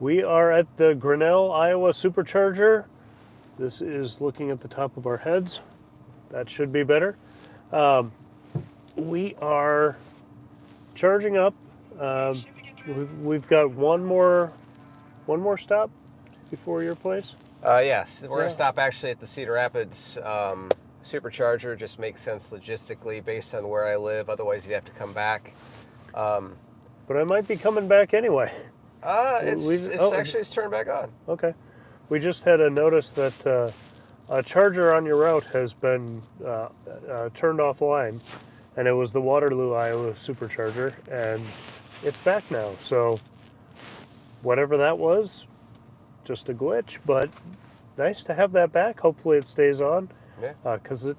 We are at the Grinnell, Iowa Supercharger. This is looking at the top of our heads. That should be better. We are charging up. Um, we've got one more stop before your place. Yes, we're going Yeah. to stop actually at the Cedar Rapids supercharger. Just makes sense logistically based on where I live. Otherwise, you'd have to come back. But I might be coming back anyway. It's turned back on. Okay. We just had a notice that a charger on your route has been turned offline, and it was the Waterloo, Iowa supercharger, and it's back now. So whatever that was, just a glitch, but nice to have that back. Hopefully it stays on, Yeah. because it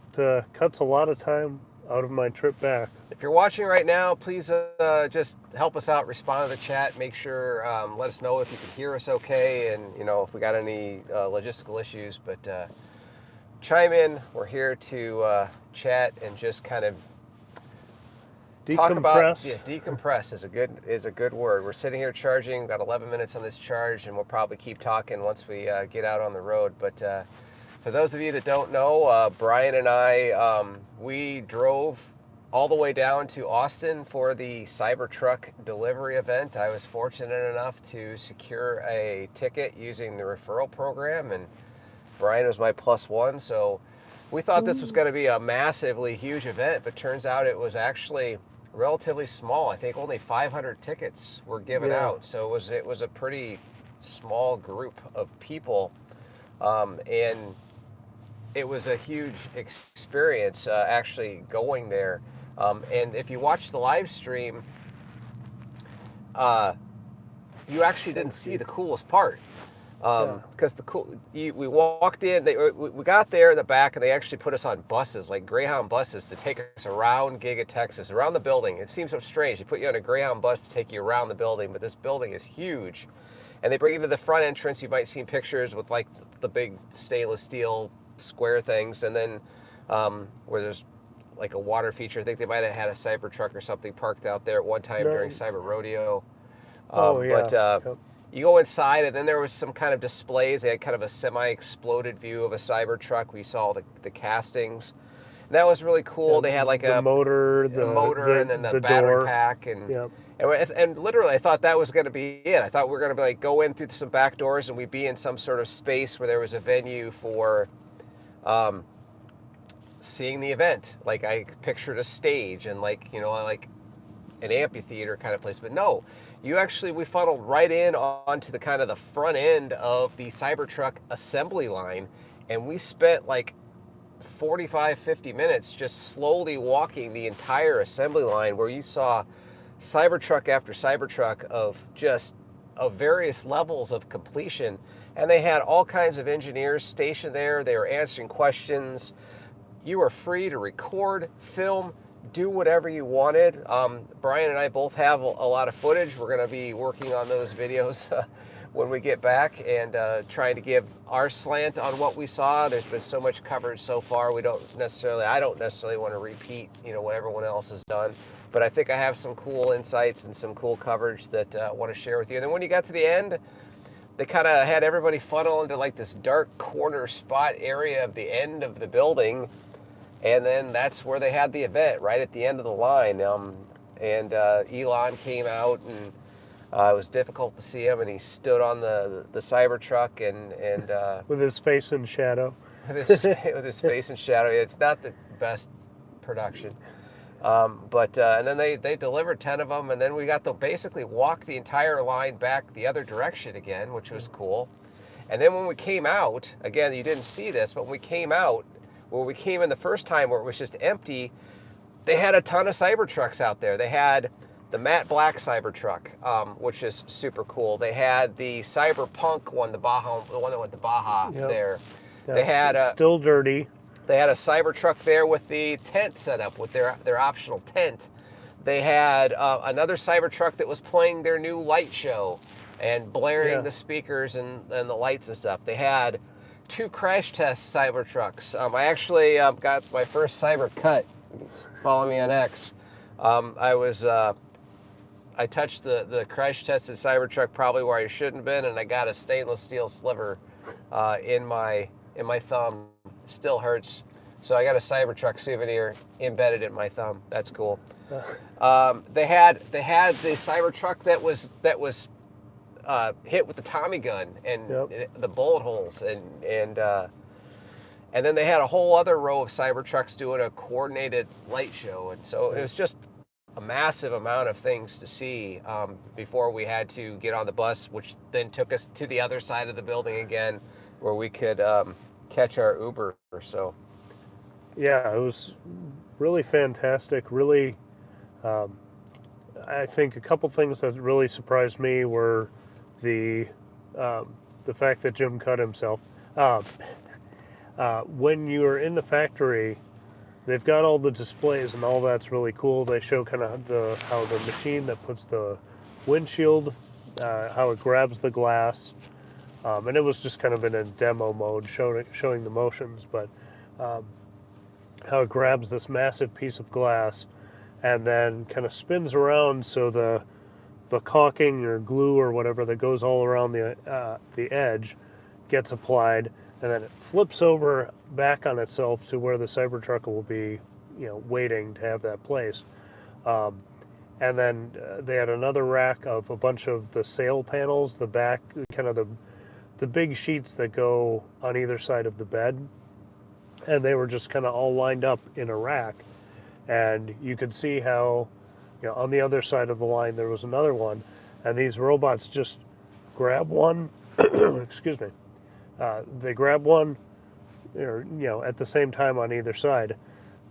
cuts a lot of time out of my trip back. If you're watching right now, please just help us out. Respond to the chat. Make sure, let us know if you can hear us okay, and if we got any logistical issues. But chime in. We're here to chat and just kind of talk about decompress is a good word. We're sitting here charging. Got 11 minutes on this charge, and we'll probably keep talking once we get out on the road. But for those of you that don't know, Brian and I, we drove all the way down to Austin for the Cybertruck delivery event. I was fortunate enough to secure a ticket using the referral program, and Brian was my +1. So we thought this was going to be a massively huge event, but turns out it was actually relatively small. I think only 500 tickets were given out. So it was a pretty small group of people, and it was a huge experience actually going there. And if you watch the live stream, you actually didn't see the coolest part. Because we walked in, we got there in the back, and they actually put us on buses, like Greyhound buses, to take us around Giga Texas, around the building. It seems so strange. They put you on a Greyhound bus to take you around the building, but this building is huge. And they bring you to the front entrance. You might see pictures with like the big stainless steel square things, and then where there's like a water feature. I think they might have had a Cybertruck or something parked out there at one time during Cyber Rodeo. But you go inside, and then there was some kind of displays. They had kind of a semi-exploded view of a Cybertruck. We saw the castings. And that was really cool. They had like the motor, and then the battery door. pack, and literally, I thought that was going to be it. I thought we were going to be like go in through some back doors, and we'd be in some sort of space where there was a venue for seeing the event. Like I pictured a stage and like an amphitheater kind of place, but no, we funneled right in onto the kind of the front end of the Cybertruck assembly line, and we spent like 45-50 minutes just slowly walking the entire assembly line, where you saw Cybertruck after Cybertruck of various levels of completion. And they had all kinds of engineers stationed there. They were answering questions. You were free to record, film, do whatever you wanted. Brian and I both have a lot of footage. We're going to be working on those videos when we get back, and trying to give our slant on what we saw. There's been so much coverage so far. I don't necessarily want to repeat, what everyone else has done. But I think I have some cool insights and some cool coverage that I want to share with you. And then when you got to the end, they kind of had everybody funnel into like this dark corner spot area of the end of the building. And then that's where they had the event, right at the end of the line. And Elon came out, and it was difficult to see him, and he stood on the Cybertruck and with his face in shadow. with his face in shadow. It's not the best production. But and then they delivered 10 of them, and then we got to basically walk the entire line back the other direction again, which was cool. And then when we came out, again, you didn't see this, but when we came out, where we came in the first time where it was just empty, they had a ton of Cybertrucks out there. They had the matte black Cybertruck, which is super cool. They had the Cyberpunk one, the one that went to Baja there. Yeah, they had still dirty. They had a Cybertruck there with the tent set up with their optional tent. They had another Cybertruck that was playing their new light show and blaring the speakers and the lights and stuff. They had 2 crash test Cybertrucks. I actually got my first cyber cut. Follow me on X. I was I touched the crash tested Cybertruck probably where I shouldn't have been, and I got a stainless steel sliver in my thumb. Still hurts. So I got a Cybertruck souvenir embedded in my thumb. That's cool. They had the Cybertruck that was hit with the Tommy gun and the bullet holes, and then they had a whole other row of Cybertrucks doing a coordinated light show, and so it was just a massive amount of things to see before we had to get on the bus, which then took us to the other side of the building again, where we could catch our Uber. So, yeah, it was really fantastic. Really, I think a couple things that really surprised me were the fact that Jim cut himself. When you're in the factory, they've got all the displays and all that's really cool. They show kind of how the machine that puts the windshield, how it grabs the glass, and it was just kind of in a demo mode, showing the motions, but how it grabs this massive piece of glass and then kind of spins around so the caulking or glue or whatever that goes all around the edge gets applied, and then it flips over back on itself to where the Cybertruck will be, waiting to have that place. And then they had another rack of a bunch of the sail panels, the back, kind of the big sheets that go on either side of the bed, and they were just kind of all lined up in a rack. And you could see how, on the other side of the line there was another one, and these robots just grab one, excuse me, they grab one, or, at the same time on either side,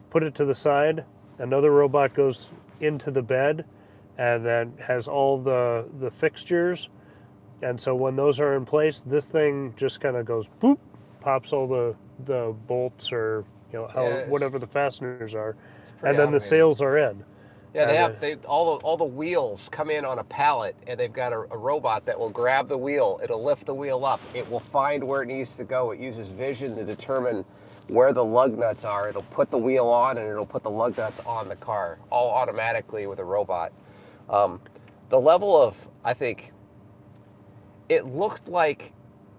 put it to the side, another robot goes into the bed, and then has all the fixtures, and so when those are in place, this thing just kind of goes boop, pops all the bolts or whatever the fasteners are, and then the sails are in. Yeah, all the wheels come in on a pallet, and they've got a robot that will grab the wheel. It'll lift the wheel up. It will find where it needs to go. It uses vision to determine where the lug nuts are. It'll put the wheel on, and it'll put the lug nuts on the car, all automatically with a robot. The level of, I think, it looked like,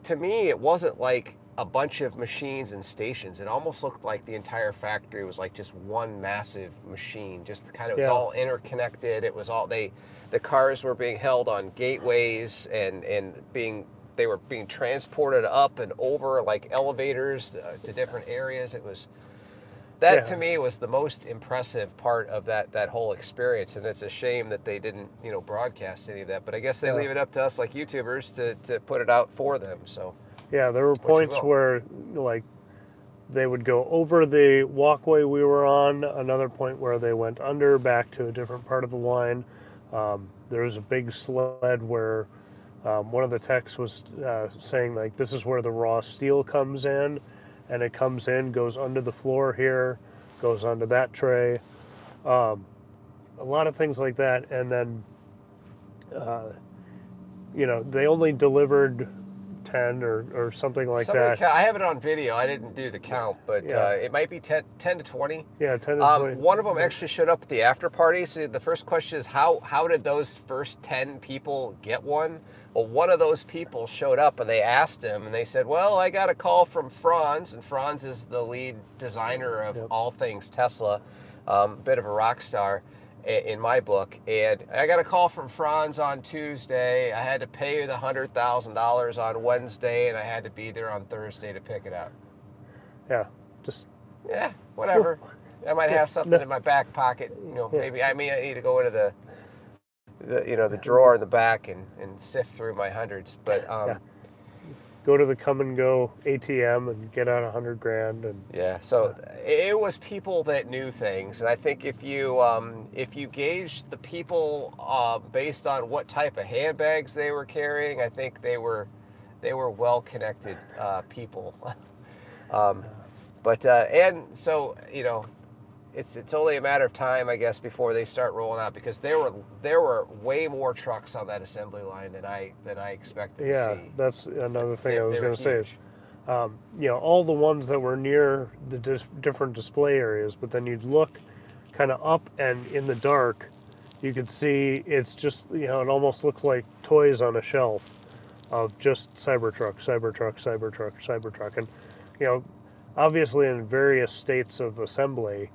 to me, it wasn't like a bunch of machines and stations. It almost looked like the entire factory was like just one massive machine. Just kind of, it was all interconnected. It was all, the cars were being held on gateways and they were being transported up and over like elevators to different areas. It was, that to me was the most impressive part of that whole experience. And it's a shame that they didn't, broadcast any of that, but I guess they leave it up to us like YouTubers to put it out for them. So. Yeah, there were points where, like, they would go over the walkway we were on, another point where they went under, back to a different part of the line. There was a big sled where one of the techs was saying, like, this is where the raw steel comes in, and it comes in, goes under the floor here, goes onto that tray. A lot of things like that, and then, they only delivered 10 or something like that. I have it on video. I didn't do the count, but it might be 10 to 20. Yeah, 10 to 20. One of them actually showed up at the after party. So the first question is, how did those first 10 people get one? Well, one of those people showed up, and they asked him, and they said, well, I got a call from Franz, and Franz is the lead designer of all things Tesla, bit of a rock star in my book, and I got a call from Franz on Tuesday. I had to pay the $100,000 on Wednesday, and I had to be there on Thursday to pick it up. Yeah, just whatever. I might have something in my back pocket. Maybe I need to go into the drawer in the back and sift through my hundreds. But go to the come and go ATM and get out $100,000 and so it was people that knew things, and I think if you gauge the people based on what type of handbags they were carrying, I think they were well connected people. And so it's only a matter of time, I guess, before they start rolling out, because there were way more trucks on that assembly line than I expected to see. Yeah, that's another thing I was going to say. Is, all the ones that were near the different display areas, but then you'd look kind of up and in the dark, you could see it's just, it almost looks like toys on a shelf of just Cybertruck, Cybertruck, Cybertruck, Cybertruck. And, you know, obviously in various states of assembly,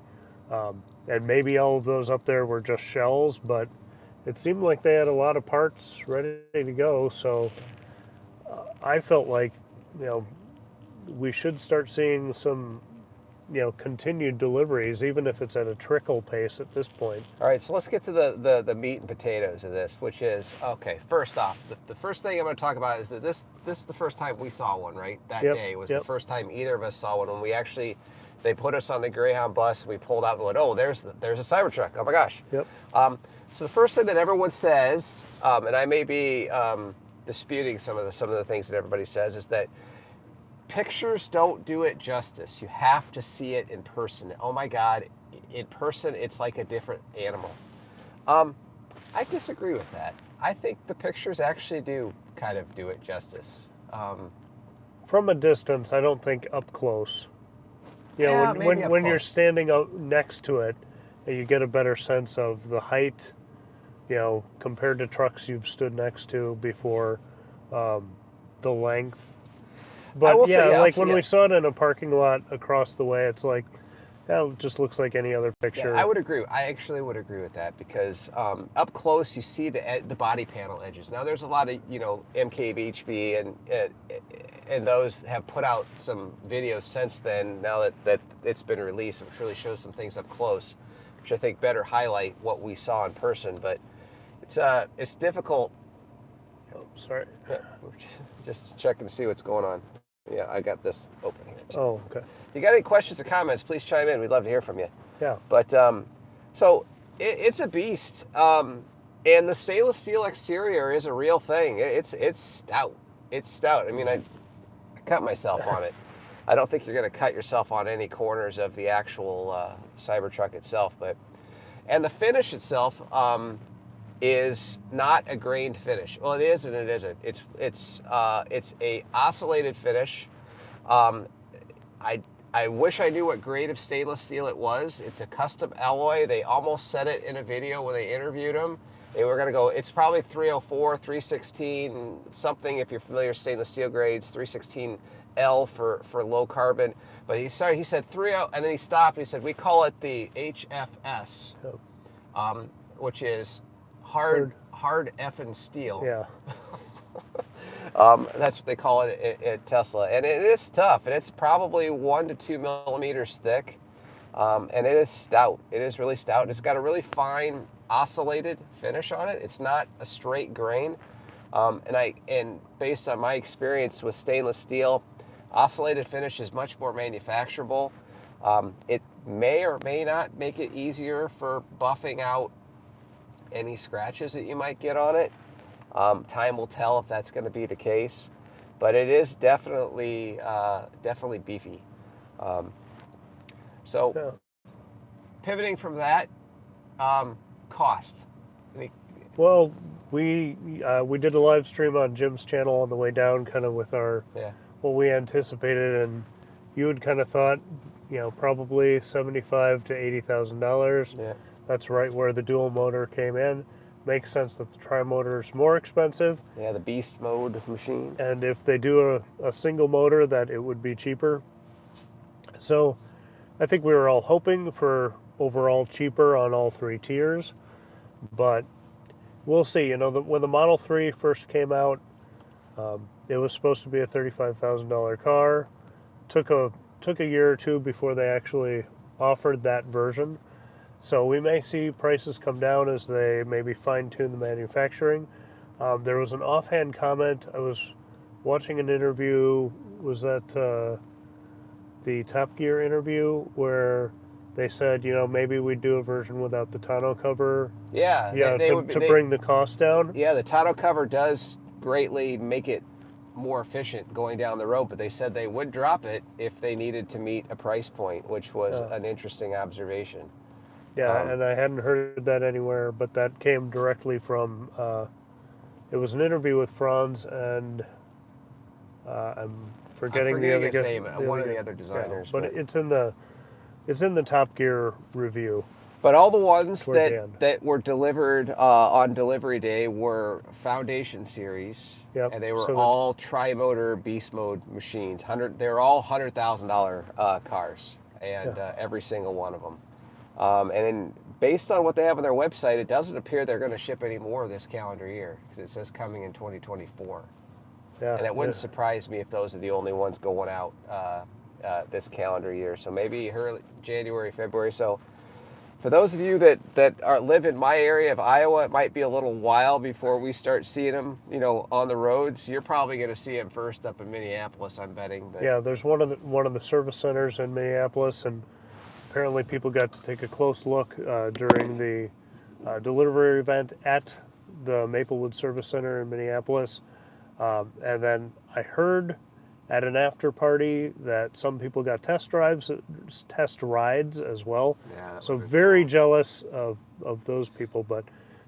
and maybe all of those up there were just shells, but it seemed like they had a lot of parts ready to go. So I felt like, you know, we should start seeing some, continued deliveries, even if it's at a trickle pace at this point. All right, so let's get to the meat and potatoes of this, which is, okay, first off, the first thing I'm going to talk about is that this is the first time we saw one, right? That day was the first time either of us saw one. When we actually, they put us on the Greyhound bus, and we pulled out and went, oh, there's a Cybertruck. Oh my gosh. Yep. So the first thing that everyone says, and I may be disputing some of the things that everybody says, is that pictures don't do it justice. You have to see it in person. Oh my God, in person, it's like a different animal. I disagree with that. I think the pictures actually do kind of do it justice. From a distance, I don't think up close. When you're standing up next to it, you get a better sense of the height, compared to trucks you've stood next to before, the length. But when we saw it in a parking lot across the way, it's like, it just looks like any other picture. Yeah, I would agree. I actually would agree with that because up close you see the body panel edges. Now there's a lot of MKBHD and those have put out some videos since then. Now that it's been released, which really shows some things up close, which I think better highlight what we saw in person. But it's difficult. Oh, sorry. Yeah, just checking to see what's going on. Yeah, I got this open here too. Oh, okay. If you got any questions or comments, please chime in. We'd love to hear from you. Yeah. But so it's a beast, and the stainless steel exterior is a real thing. It's stout. It's stout. I mean, I cut myself on it. I don't think you're going to cut yourself on any corners of the actual Cybertruck itself, and the finish itself is not a grained finish. Well, it is and it isn't. It's a oscillated finish. I wish I knew what grade of stainless steel it was. It's a custom alloy. They almost said it in a video when they interviewed him. They were going to go, it's probably 304, 316, something if you're familiar with stainless steel grades, 316L for low carbon. But he said 30, and then he stopped and he said, we call it the HFS, which is hard effing steel. Yeah. That's what they call it at Tesla, and it is tough, and it's probably 1 to 2 millimeters thick, and it is stout. It is really stout, and it's got a really fine oscillated finish on it. It's not a straight grain, and based on my experience with stainless steel, oscillated finish is much more manufacturable. It may or may not make it easier for buffing out any scratches that you might get on it. Time will tell if that's going to be the case, but it is definitely beefy. Pivoting from that, cost. Well, we did a live stream on Jim's channel on the way down, kind of with our what we anticipated, and you had kind of thought, probably $75,000 to $80,000. Yeah. That's right where the dual motor came in. Makes sense that the tri-motor is more expensive. Yeah, the beast mode machine. And if they do a single motor, that it would be cheaper. So I think we were all hoping for overall cheaper on all three tiers. But we'll see. When the Model 3 first came out, it was supposed to be a $35,000 car. Took a year or two before they actually offered that version. So we may see prices come down as they maybe fine-tune the manufacturing. There was an offhand comment. I was watching an interview, was that the Top Gear interview, where they said, maybe we'd do a version without the tonneau cover. Yeah. To bring the cost down. Yeah, the tonneau cover does greatly make it more efficient going down the road, but they said they would drop it if they needed to meet a price point, which was an interesting observation. Yeah, and I hadn't heard that anywhere, but that came directly from, it was an interview with Franz, and I'm forgetting the other guy. One of the other designers. Yeah, but it's in the Top Gear review. But all the ones toward the end. that were delivered on delivery day were Foundation Series, Yep. and they were So all tri-motor beast mode machines. They're all $100,000 cars, and every single one of them. Based on what they have on their website, it doesn't appear they're going to ship any more this calendar year because it says coming in 2024. yeah, And it wouldn't surprise me if those are the only ones going out this calendar year. So maybe early January, February. So for those of you that live in my area of Iowa, it might be a little while before we start seeing them, on the roads. You're probably going to see them first up in Minneapolis, I'm betting. But yeah. There's one of the service centers in Minneapolis, and apparently people got to take a close look during the delivery event at the Maplewood Service Center in Minneapolis. And then I heard at an after party that some people got test rides as well. Yeah, so very jealous of those people. But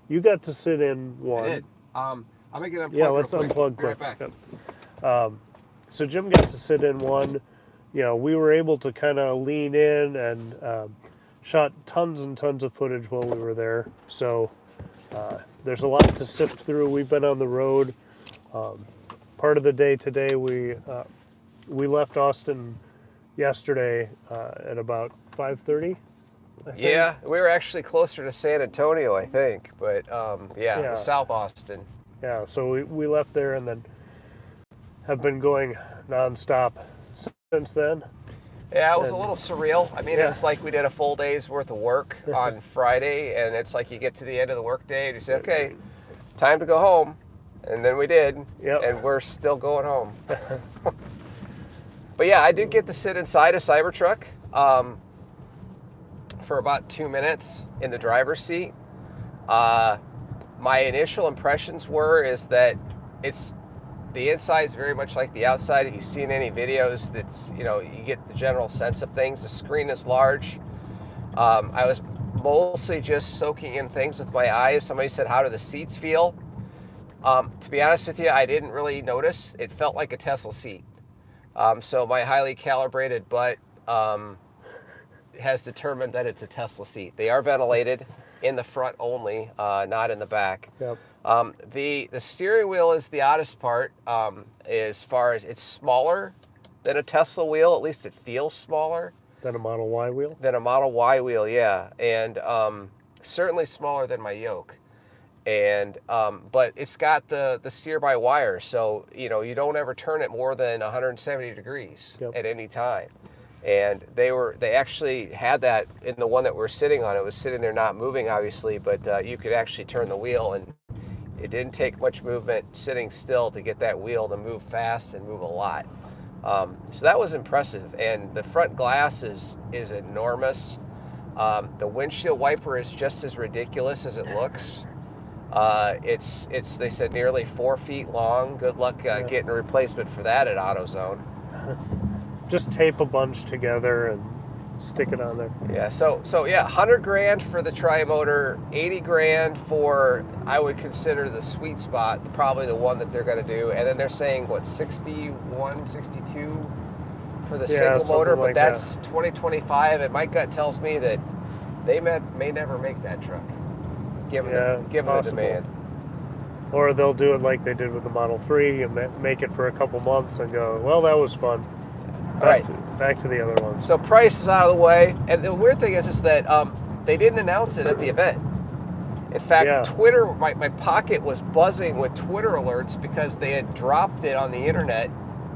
you got to sit in one. I did. I'm gonna get unplugged. Yeah, let's unplug Be right quick. back. Yep. So Jim got to sit in one. We were able to kind of lean in and shot tons and tons of footage while we were there. So there's a lot to sift through. We've been on the road. Part of the day today, we left Austin yesterday at about 5:30. Yeah, we were actually closer to San Antonio, I think, but Yeah. South Austin. Yeah, so we left there and then have been going nonstop since then. Yeah, it was a little surreal. I mean, Yeah. it was like we did a full day's worth of work on Friday, and it's like you get to the end of the workday and you say, okay, time to go home. And then we did, Yep. and we're still going home. But yeah, I did get to sit inside a Cybertruck for about 2 minutes in the driver's seat. My initial impressions is that the inside is very much like the outside. If you've seen any videos, you get the general sense of things. The screen is large. I was mostly just soaking in things with my eyes. Somebody said, how do the seats feel? To be honest with you, I didn't really notice. It felt like a Tesla seat. So my highly calibrated butt has determined that it's a Tesla seat. They are ventilated in the front only, not in the back. Yep. The steering wheel is the oddest part, as far as it's smaller than a Tesla wheel. At least it feels smaller. Than a Model Y wheel? Than a Model Y wheel, yeah. And certainly smaller than my yoke. And but it's got the steer by wire, so you don't ever turn it more than 170 degrees Yep. at any time. And they actually had that in the one that we're sitting on. It was sitting there not moving, obviously, but you could actually turn the wheel, and it didn't take much movement sitting still to get that wheel to move fast and move a lot. So that was impressive. And the front glass is enormous. The windshield wiper is just as ridiculous as it looks. It's they said nearly 4 feet long. Good luck getting a replacement for that at AutoZone. Just tape a bunch together and stick it on there. Yeah, so yeah, $100,000 for the tri-motor, $80,000 for, I would consider the sweet spot, probably the one that they're going to do, and then they're saying what, 61, 62 for the single motor, but like that's 2025, and my gut tells me that they may never make that truck, given the demand. Or they'll do it like they did with the Model 3 and make it for a couple months and go, well, that was fun. Back to the other ones. So price is out of the way, and the weird thing is that they didn't announce it at the event. In fact, Twitter, my pocket was buzzing with Twitter alerts because they had dropped it on the internet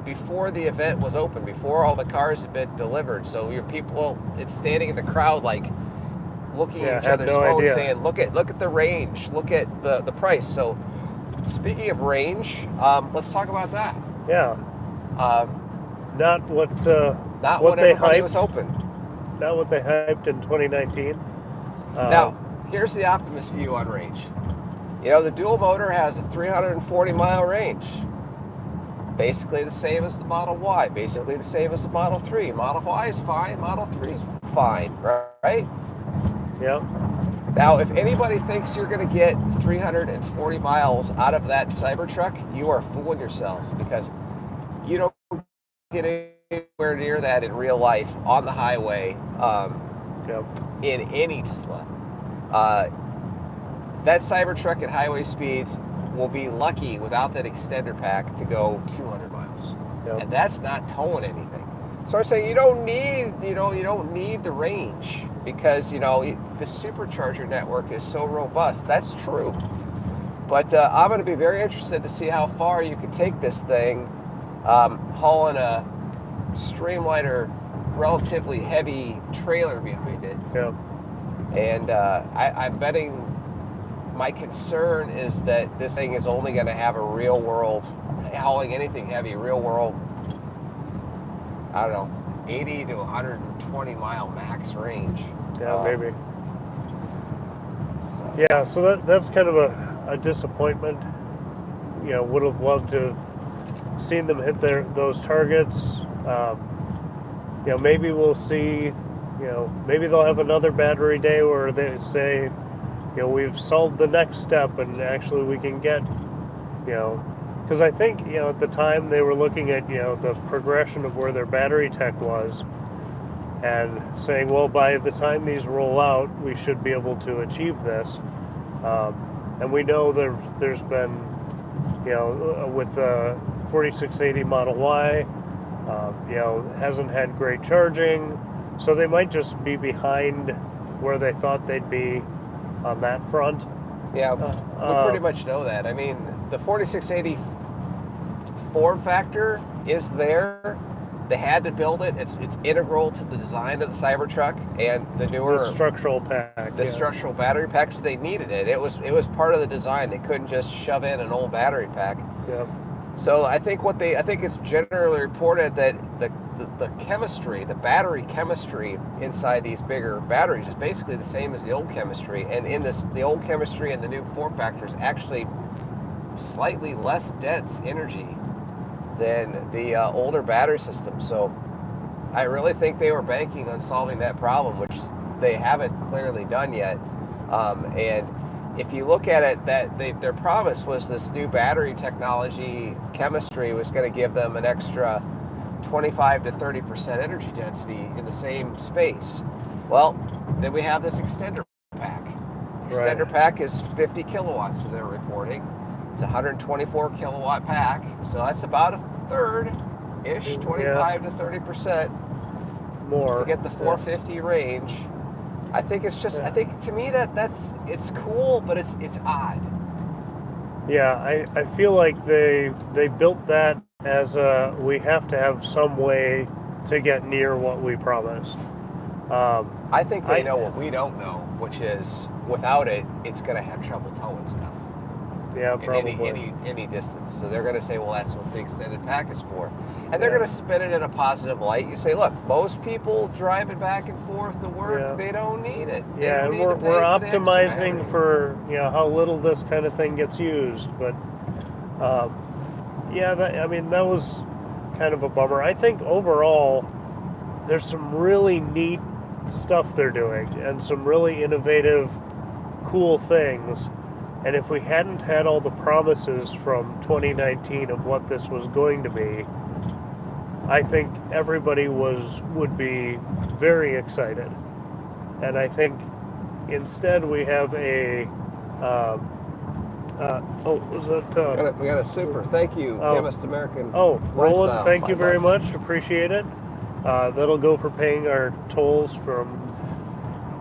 before the event was open, before all the cars had been delivered. So your people, it's standing in the crowd like looking at each other's phones, saying, "Look at the range, look at the price." So speaking of range, let's talk about that. Yeah. Not what they everybody was hoping. Not what they hyped in 2019. Now, here's the optimist view on range. The dual motor has a 340-mile range. Basically the same as the Model Y. Basically the same as the Model 3. Model Y is fine. Model 3 is fine, right? Yeah. Now, if anybody thinks you're going to get 340 miles out of that Cybertruck, you are fooling yourselves, because you don't get anywhere near that in real life on the highway Yep. in any Tesla. Uh, that Cybertruck at highway speeds will be lucky without that extender pack to go 200 miles, Yep. and that's not towing anything. So I'm saying you don't need the range because the supercharger network is so robust. That's true, but I'm going to be very interested to see how far you could take this thing, hauling a Streamliner, relatively heavy trailer behind it. Yep. And I'm betting. My concern is that this thing is only going to have a real world, hauling anything heavy, real world, I don't know, 80 to 120 mile max range. Yeah, maybe. So. Yeah, so that's kind of a disappointment. Would have loved to have seen them hit those targets. Maybe we'll see, maybe they'll have another battery day where they say, we've solved the next step and actually we can get, because I think, at the time they were looking at, the progression of where their battery tech was and saying, well, by the time these roll out, we should be able to achieve this. And we know there's been, with the 4680 Model Y, hasn't had great charging. So they might just be behind where they thought they'd be on that front. Yeah, we pretty much know that. I mean, the 4680 form factor is there. They had to build it. It's integral to the design of the Cybertruck and the newer structural pack. Structural battery packs. They needed it. It was part of the design. They couldn't just shove in an old battery pack. Yep. So I think it's generally reported that the chemistry, the battery chemistry inside these bigger batteries is basically the same as the old chemistry, and in the old chemistry and the new form factor is actually slightly less dense energy than the older battery system. So I really think they were banking on solving that problem, which they haven't clearly done yet. And if you look at it, their promise was this new battery technology chemistry was going to give them an extra 25 to 30% energy density in the same space. Well, then we have this extender pack. Extender pack is 50 kilowatts, so they're reporting. It's a 124 kilowatt pack, so that's about a third-ish, 25 to 30% more to get the 450 range. I think it's just, I think to me it's cool, but it's odd. Yeah, I feel like they built that as we have to have some way to get near what we promised. I think they know what we don't know, which is without it, it's going to have trouble towing stuff. Yeah, probably. Any distance. So they're going to say, well, that's what the extended pack is for. And they're going to spin it in a positive light. You say, look, most people driving back and forth to work, they don't need it. Yeah, and we're optimizing for how little this kind of thing gets used. But that was kind of a bummer. I think overall, there's some really neat stuff they're doing and some really innovative, cool things. And if we hadn't had all the promises from 2019 of what this was going to be, I think everybody would be very excited. And I think instead we have a we got a super. Thank you, Chemist American. Oh, Roland, thank you very much. Appreciate it. That'll go for paying our tolls from,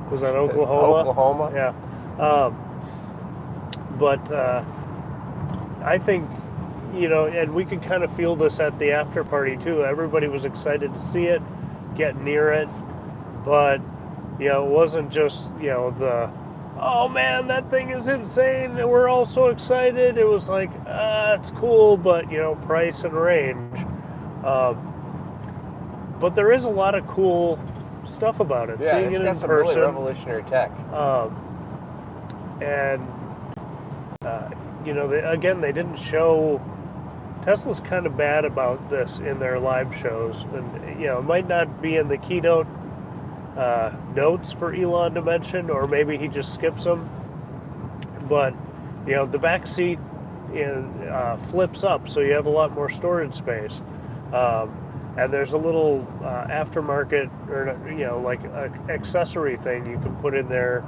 was that Oklahoma? Oklahoma. Yeah. But I think, and we could kind of feel this at the after party too. Everybody was excited to see it, get near it, but it wasn't just oh man, that thing is insane, and we're all so excited. It was like, it's cool, but price and range. But there is a lot of cool stuff about it. Yeah, seeing it's it got in some person, really revolutionary tech. And they didn't show. Tesla's kind of bad about this in their live shows, and it might not be in the keynote notes for Elon to mention, or maybe he just skips them. But the back seat flips up, so you have a lot more storage space. and there's a little aftermarket or like accessory thing you can put in there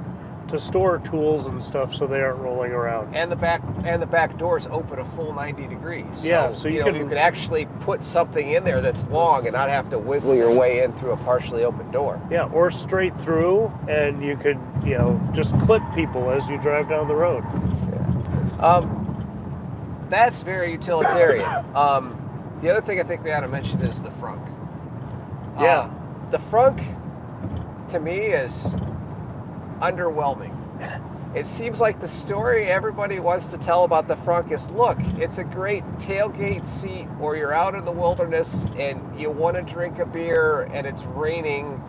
to store tools and stuff so they aren't rolling around. And the back doors open a full 90 degrees. Yeah, so you can actually put something in there that's long and not have to wiggle your way in through a partially open door. Yeah, or straight through, and you could just clip people as you drive down the road. Yeah. That's very utilitarian. The other thing I think we ought to mention is the frunk. Yeah. The frunk, to me, is underwhelming. It seems like the story everybody wants to tell about the frunk is, look, it's a great tailgate seat, or you're out in the wilderness and you want to drink a beer and it's raining,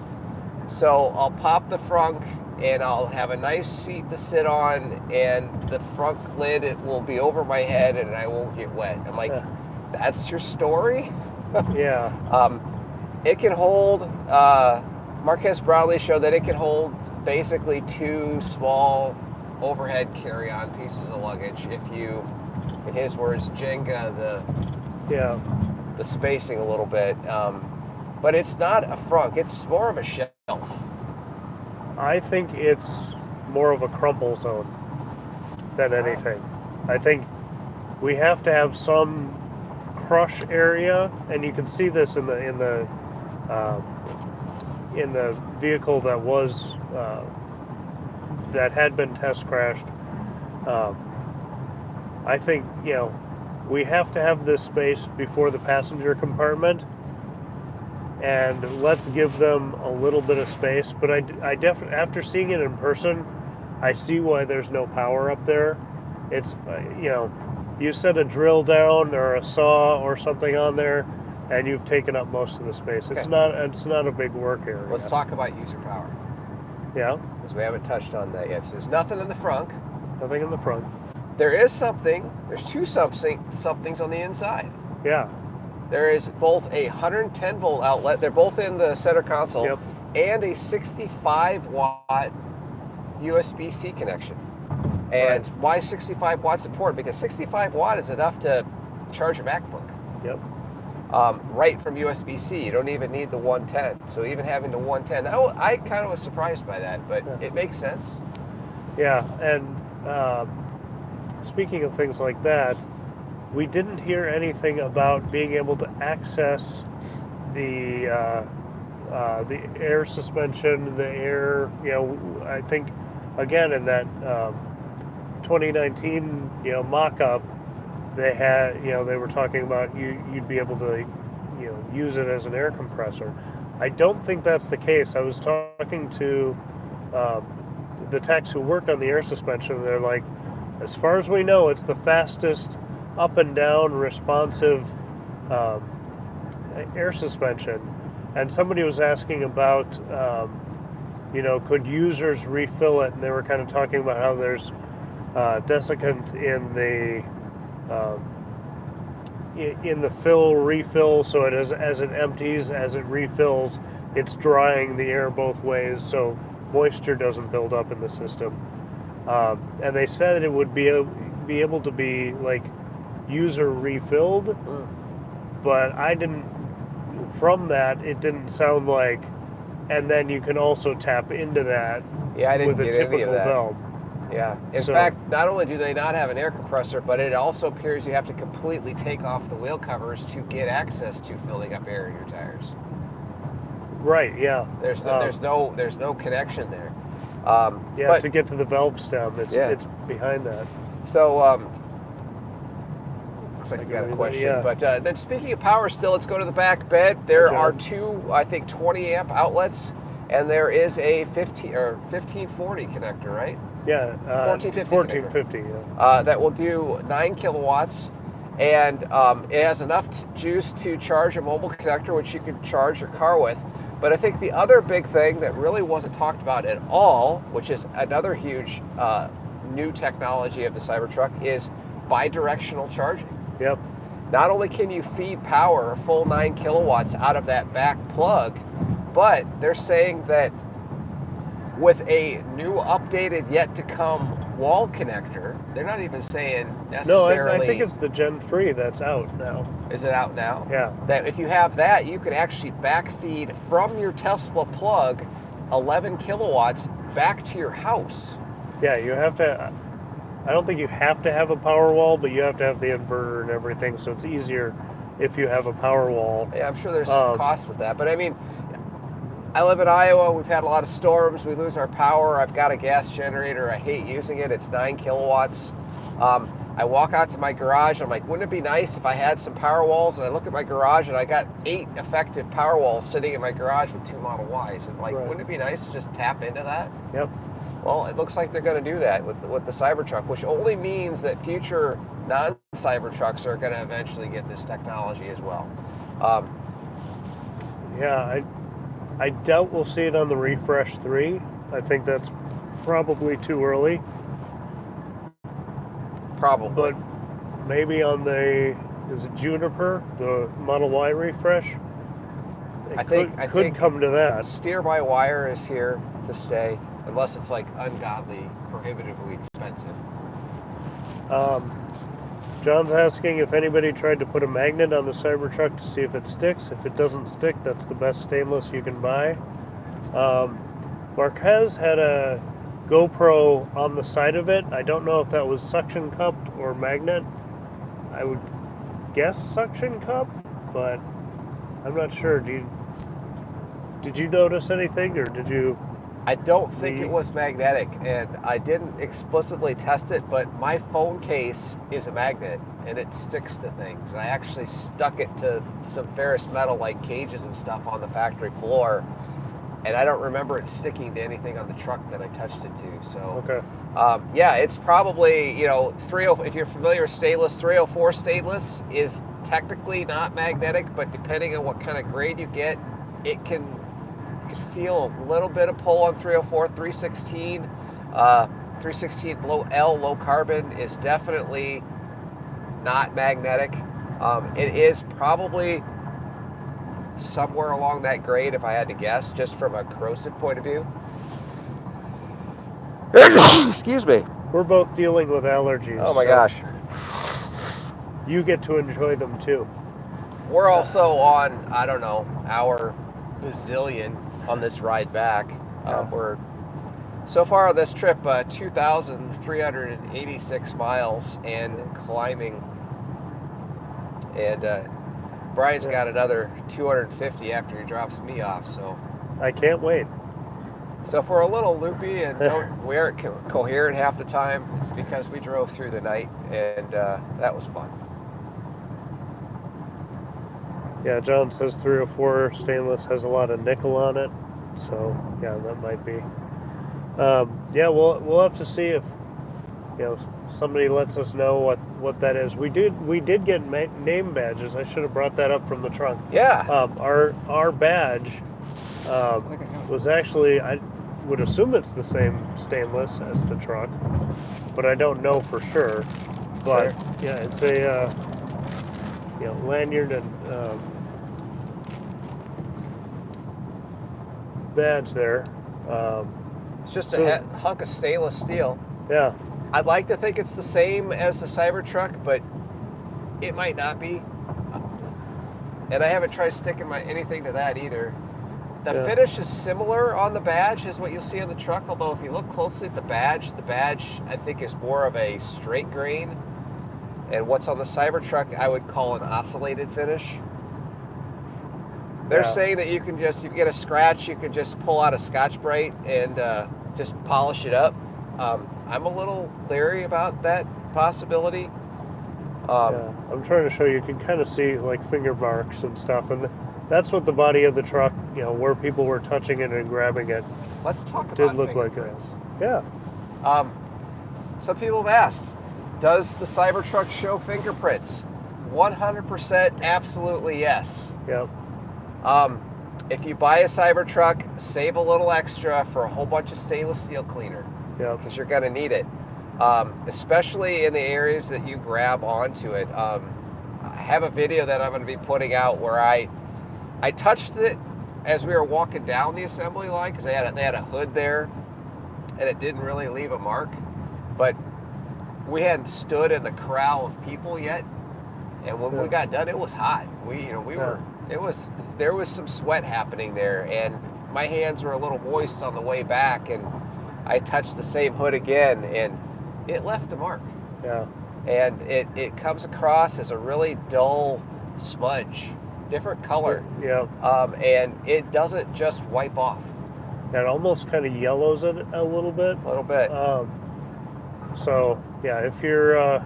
so I'll pop the frunk and I'll have a nice seat to sit on, and the front lid, it will be over my head and I won't get wet. I'm like, that's your story? Yeah. It can hold, Marquez Brownlee showed that it can hold basically 2 small overhead carry-on pieces of luggage if you, in his words, Jenga the spacing a little bit. But it's not a frunk, it's more of a shelf. I think it's more of a crumple zone than anything. I think we have to have some crush area, and you can see this in the vehicle that was that had been test crashed. I think we have to have this space before the passenger compartment, and let's give them a little bit of space. But I definitely, after seeing it in person, I see why there's no power up there. It's you set a drill down or a saw or something on there, and you've taken up most of the space. Okay. It's not a big work area. Let's talk about user power. Yeah. Because we haven't touched on that yet. So there's nothing in the front. Nothing in the front. There is something. There's 2 somethings on the inside. Yeah. There is both a 110 volt outlet. They're both in the center console. Yep. And a 65 watt USB-C connection. And why 65 watt support? Because 65 watt is enough to charge your MacBook. Yep. Right from USB-C. You don't even need the 110. So even having the 110, I kind of was surprised by that, but it makes sense. Yeah, and speaking of things like that, we didn't hear anything about being able to access the air suspension, the air. I think again in that 2019 mock-up, they had they were talking about you'd be able to use it as an air compressor. I don't think that's the case. I was talking to the techs who worked on the air suspension. They're like, as far as we know, it's the fastest up and down responsive air suspension. And somebody was asking about could users refill it, and they were kind of talking about how there's desiccant in the refill, so it as it empties, as it refills, it's drying the air both ways, so moisture doesn't build up in the system. And they said it would be able to be like user refilled, but I didn't. From that, it didn't sound like. And then you can also tap into that. Yeah, I didn't with a get any typical of that. valve. Yeah. In fact, not only do they not have an air compressor, but it also appears you have to completely take off the wheel covers to get access to filling up air in your tires. Right. Yeah. There's no connection there. But to get to the valve stem, it's behind that. So looks like you got a question. Yeah. But then speaking of power, still, let's go to the back bed. There are 2, I think, 20 amp outlets, and there is a 1540 connector, right? Yeah, 1450. Yeah. That will do 9 kilowatts, and it has enough juice to charge a mobile connector, which you can charge your car with. But I think the other big thing that really wasn't talked about at all, which is another huge new technology of the Cybertruck, is bidirectional charging. Yep. Not only can you feed power, a full 9 kilowatts out of that back plug, but they're saying that with a new updated, yet to come wall connector. They're not even saying No, necessarily. I think it's the Gen 3 that's out now. Is it out now? Yeah. That if you have that, you could actually backfeed from your Tesla plug 11 kilowatts back to your house. Yeah, you have to. I don't think you have to have a power wall, but you have to have the inverter and everything, so it's easier if you have a power wall. Yeah, I'm sure there's cost with that, but I mean, I live in Iowa. We've had a lot of storms. We lose our power. I've got a gas generator. I hate using it. It's 9 kilowatts. I walk out to my garage. I'm like, wouldn't it be nice if I had some power walls? And I look at my garage, and I got 8 effective power walls sitting in my garage with 2 Model Ys. And like, Right. wouldn't it be nice to just tap into that? Yep. Well, it looks like they're going to do that with the Cybertruck, which only means that future non-Cybertrucks are going to eventually get this technology as well. Yeah, I doubt we'll see it on the Refresh 3. I think that's probably too early. Probably. But maybe on the, is it Juniper, the Model Y refresh? I think come to that. Steer-by-wire is here to stay, unless it's like ungodly, prohibitively expensive. John's asking if anybody tried to put a magnet on the Cybertruck to see if it sticks. If it doesn't stick, that's the best stainless you can buy. Marquez had a GoPro on the side of it. I don't know if that was suction cupped or magnet. I would guess suction cupped, but I'm not sure. Did you notice anything, or did you? I don't think it was magnetic, and I didn't explicitly test it, but my phone case is a magnet, and it sticks to things. And I actually stuck it to some ferrous metal like cages and stuff on the factory floor, and I don't remember it sticking to anything on the truck that I touched it to. So, Okay. Yeah, it's probably, 30. If you're familiar with stainless, 304 stainless is technically not magnetic, but depending on what kind of grade you get, it can. You can feel a little bit of pull on 304, 316. 316 low carbon is definitely not magnetic. It is probably somewhere along that grade, if I had to guess, just from a corrosive point of view. Excuse me. We're both dealing with allergies. Oh my so gosh. You get to enjoy them too. We're also on, I don't know, our bazillion on this ride back. We're so far on this trip 2,386 miles and climbing, and Brian's got another 250 after he drops me off, so I can't wait. So if we're a little loopy and we aren't coherent half the time, it's because we drove through the night, and that was fun. Yeah, John says 304 stainless has a lot of nickel on it, so yeah, that might be. Yeah, we'll have to see if somebody lets us know what that is. We did get name badges. I should have brought that up from the trunk. Yeah. Our badge was actually, I would assume it's the same stainless as the truck, but I don't know for sure. But yeah, it's a lanyard and badge there. It's just a hunk of stainless steel. Yeah. I'd like to think it's the same as the Cybertruck, but it might not be. And I haven't tried sticking anything to that either. The finish is similar on the badge as what you'll see on the truck, although if you look closely at the badge I think is more of a straight grain. And what's on the Cybertruck I would call an oscillated finish. They're saying that you get a scratch, you can just pull out a Scotch-Brite and just polish it up. I'm a little leery about that possibility. I'm trying to show you can kind of see like finger marks and stuff, and that's what the body of the truck, where people were touching it and grabbing it. Let's talk about did look like it. Yeah. Some people have asked, does the Cybertruck show fingerprints? 100% absolutely yes. Yep. If you buy a Cybertruck, save a little extra for a whole bunch of stainless steel cleaner. Yep. Because you're going to need it, especially in the areas that you grab onto it. I have a video that I'm going to be putting out where I touched it as we were walking down the assembly line because they had a hood there, and it didn't really leave a mark. but we hadn't stood in the corral of people yet. And when we got done, it was hot. There was some sweat happening there, and my hands were a little moist on the way back, and I touched the same hood again, and it left a mark. Yeah. And it comes across as a really dull smudge, different color. Yeah. And it doesn't just wipe off. It almost kind of yellows it a little bit. A little bit. So yeah, if you're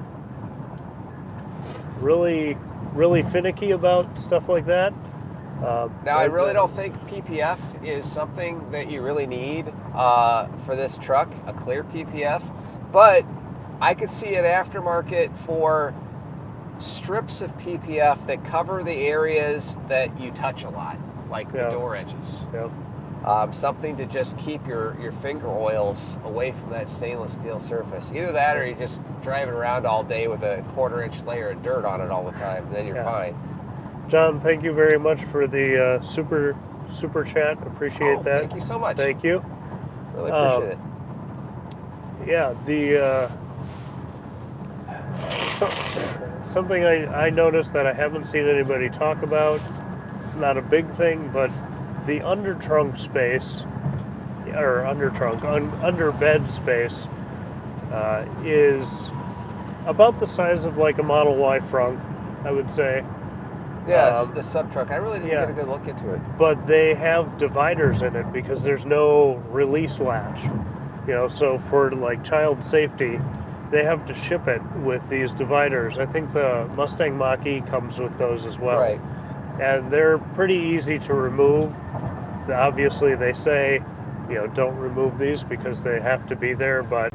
really finicky about stuff like that. Now, I really don't think PPF is something that you really need for this truck, a clear PPF, but I could see an aftermarket for strips of PPF that cover the areas that you touch a lot, like the door edges. Yep. Something to just keep your finger oils away from that stainless steel surface. Either that, or you just drive it around all day with a 1/4-inch layer of dirt on it all the time, and then you're fine. John, thank you very much for the super chat. Appreciate that. Thank you so much. Thank you. Really appreciate it. Yeah, something I noticed that I haven't seen anybody talk about. It's not a big thing, but the undertrunk space, or under bed space, is about the size of like a Model Y frunk, I would say. Yeah, it's the sub truck. I really didn't get a good look into it. But they have dividers in it because there's no release latch. So for like child safety, they have to ship it with these dividers. I think the Mustang Mach-E comes with those as well. Right. And they're pretty easy to remove. Obviously, they say, don't remove these because they have to be there, but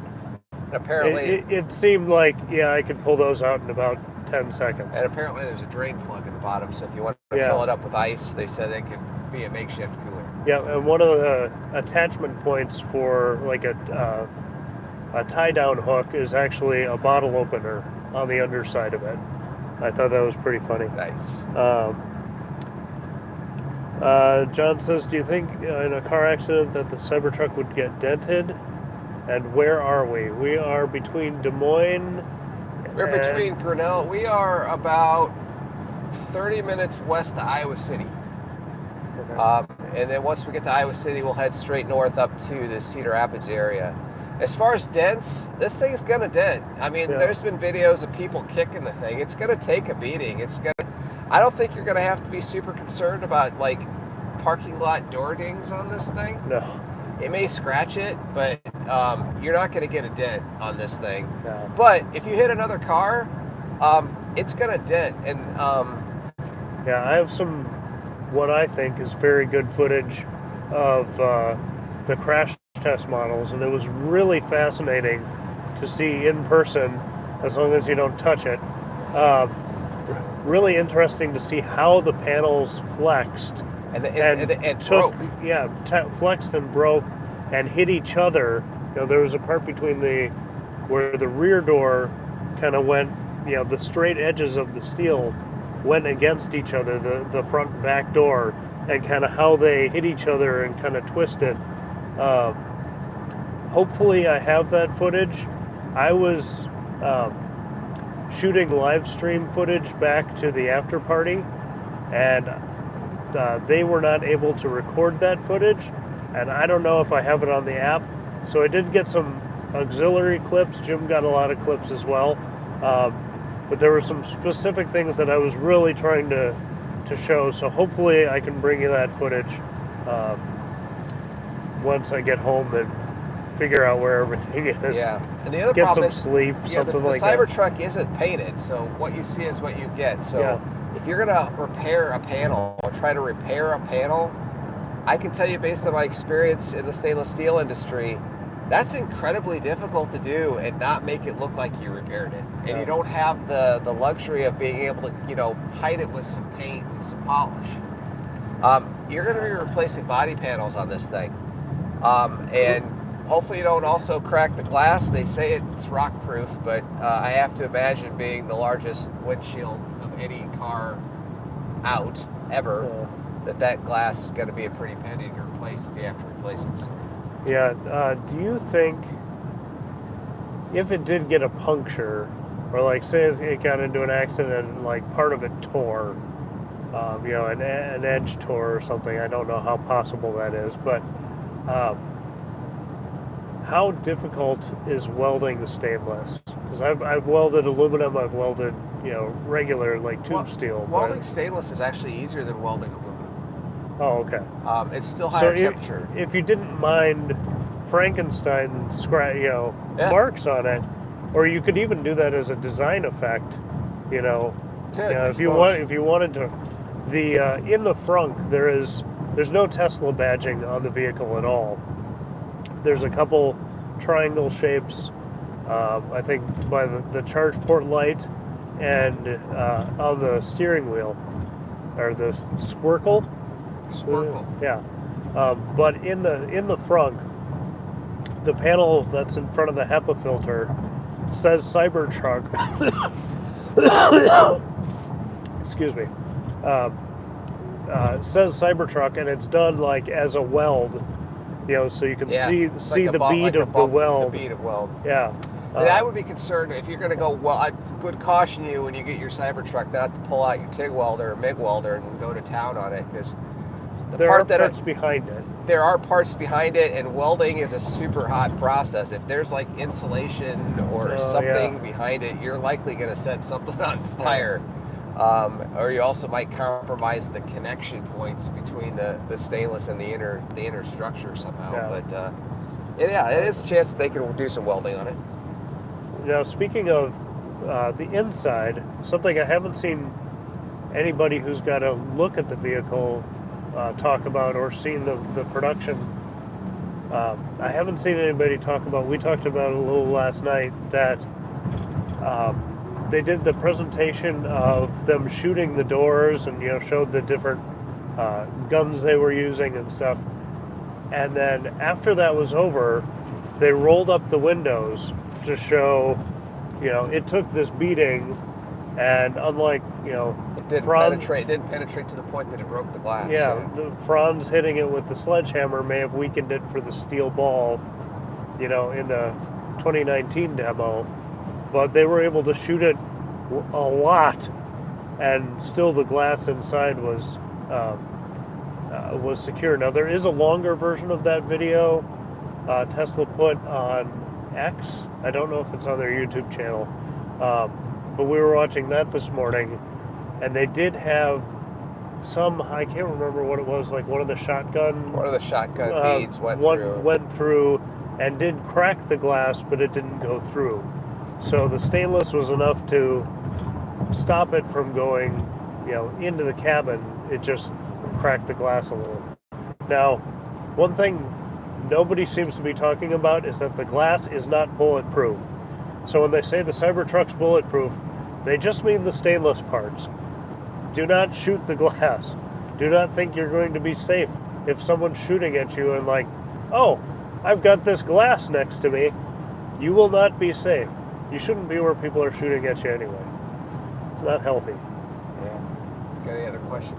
apparently it seemed like, I could pull those out in about 10 seconds. And apparently there's a drain plug at the bottom, so if you want to fill it up with ice, they said it could be a makeshift cooler. Yeah, and one of the attachment points for like a tie-down hook is actually a bottle opener on the underside of it. I thought that was pretty funny. Nice. John says, do you think in a car accident that the Cybertruck would get dented? And where are we? We are between Des Moines. We're between Grinnell. We are about 30 minutes west of Iowa City. Okay. And then once we get to Iowa City, we'll head straight north up to the Cedar Rapids area. As far as dents, this thing's gonna dent. I mean, there's been videos of people kicking the thing. It's gonna take a beating. I don't think you're gonna have to be super concerned about like parking lot door dings on this thing. No. It may scratch it, but you're not gonna get a dent on this thing. No. But if you hit another car, it's gonna dent. And I have some, what I think is very good footage of the crash test models, and it was really fascinating to see in person, as long as you don't touch it. Really interesting to see how the panels flexed and took, broke. Flexed and broke and hit each other. There was a part between where the rear door kind of went, the straight edges of the steel went against each other, the front and back door, and kind of how they hit each other and kind of twisted. Hopefully I have that footage. I was shooting live stream footage back to the after party, and they were not able to record that footage, and I don't know if I have it on the app. So I did get some auxiliary clips. Jim got a lot of clips as well, but there were some specific things that I was really trying to show, so hopefully I can bring you that footage once I get home and figure out where everything is. Yeah, and the other get problem some is, sleep, something like that. The Cybertruck isn't painted, so what you see is what you get. So if you're gonna repair a panel or try to repair a panel, I can tell you based on my experience in the stainless steel industry, that's incredibly difficult to do and not make it look like you repaired it. And you don't have the luxury of being able to, hide it with some paint and some polish. You're going to be replacing body panels on this thing. And hopefully you don't also crack the glass. They say it's rock-proof, but I have to imagine, being the largest windshield of any car out ever, that glass is going to be a pretty penny to replace if you have to replace it. Yeah, do you think if it did get a puncture, or like say it got into an accident and like part of it tore, an edge tore or something. I don't know how possible that is, but um, how difficult is welding the stainless? Because I've welded aluminum, I've welded regular like tube steel. Welding stainless is actually easier than welding aluminum. Oh, okay. It's still higher temperature. If you didn't mind Frankenstein marks on it, or you could even do that as a design effect. If you wanted to, in the frunk there's no Tesla badging on the vehicle at all. There's a couple triangle shapes, I think by the charge port light and on the steering wheel, or the squircle. Yeah. But in the front, the panel that's in front of the HEPA filter says Cybertruck. Excuse me. Says Cybertruck, and it's done like as a weld, so you can see the bead of the weld. The bead of weld. Yeah. I would be concerned if you're going to go. Well, I would caution you when you get your Cybertruck not to pull out your TIG welder or MIG welder and go to town on it, because there are parts behind it. There are parts behind it, and welding is a super hot process. If there's like insulation or something behind it, you're likely going to set something on fire. Or you also might compromise the connection points between the stainless and the inner structure somehow. Yeah. But it is a chance that they can do some welding on it. Now, speaking of the inside, something I haven't seen anybody who's got a look at the vehicle talk about, or seen the production. I haven't seen anybody talk about. We talked about it a little last night that they did the presentation of them shooting the doors and showed the different guns they were using and stuff. And then after that was over, they rolled up the windows to show, it took this beating, and unlike it didn't penetrate to the point that it broke the glass. Yeah, the Franz hitting it with the sledgehammer may have weakened it for the steel ball, in the 2019 demo, but they were able to shoot it a lot, and still the glass inside was secure. Now there is a longer version of that video Tesla put on X. I don't know if it's on their YouTube channel, but we were watching that this morning, and they did have some, I can't remember what it was, like one of the shotgun beads went through and did crack the glass, but it didn't go through. So the stainless was enough to stop it from going, into the cabin. It just cracked the glass a little. Now, one thing nobody seems to be talking about is that the glass is not bulletproof. So when they say the Cybertruck's bulletproof, they just mean the stainless parts. Do not shoot the glass. Do not think you're going to be safe. If someone's shooting at you and like, oh, I've got this glass next to me, you will not be safe. You shouldn't be where people are shooting at you anyway. It's not healthy. Yeah. Got any other questions?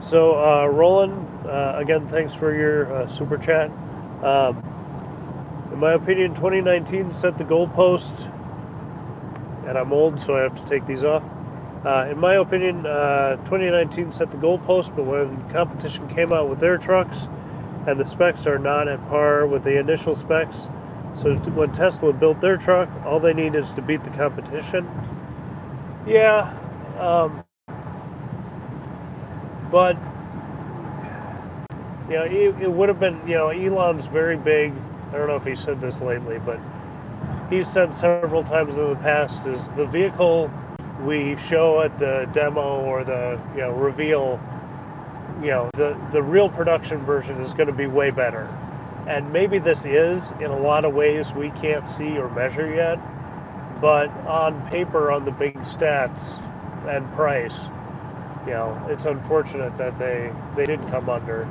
So, Roland, again, thanks for your super chat. In my opinion, 2019 set the goalpost, and I'm old, so I have to take these off. In my opinion, 2019 set the goalpost, but when competition came out with their trucks, and the specs are not at par with the initial specs, so when Tesla built their truck, all they need is to beat the competition. Yeah, but it would have been, Elon's very big. I don't know if he said this lately, but he said several times in the past is the vehicle we show at the demo or the reveal, the real production version is going to be way better. And maybe this is, in a lot of ways we can't see or measure yet, but on paper, on the big stats and price, it's unfortunate that they did come under.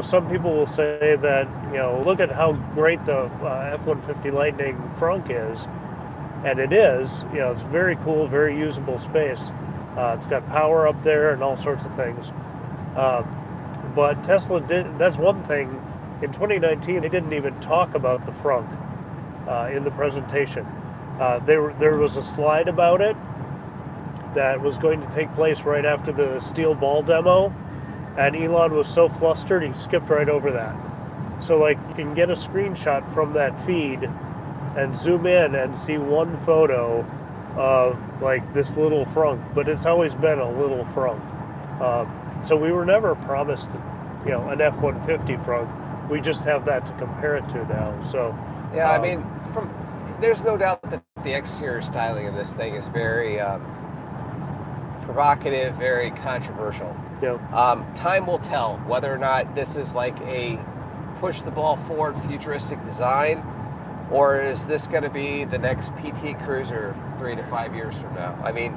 Some people will say that, look at how great the F-150 Lightning frunk is, and it is. It's very cool, very usable space. It's got power up there and all sorts of things. But Tesla did, that's one thing in 2019 they didn't even talk about the frunk in the presentation. There was a slide about it that was going to take place right after the steel ball demo, and Elon was so flustered he skipped right over that. So like you can get a screenshot from that feed and zoom in and see one photo of like this little frunk, but it's always been a little frunk. So we were never promised, an F-150 frunk. We just have that to compare it to now. So yeah, I mean, there's no doubt that the exterior styling of this thing is very provocative, very controversial. yeah, Time will tell whether or not this is like a push the ball forward futuristic design, or is this going to be the next PT Cruiser 3 to 5 years from now? I mean,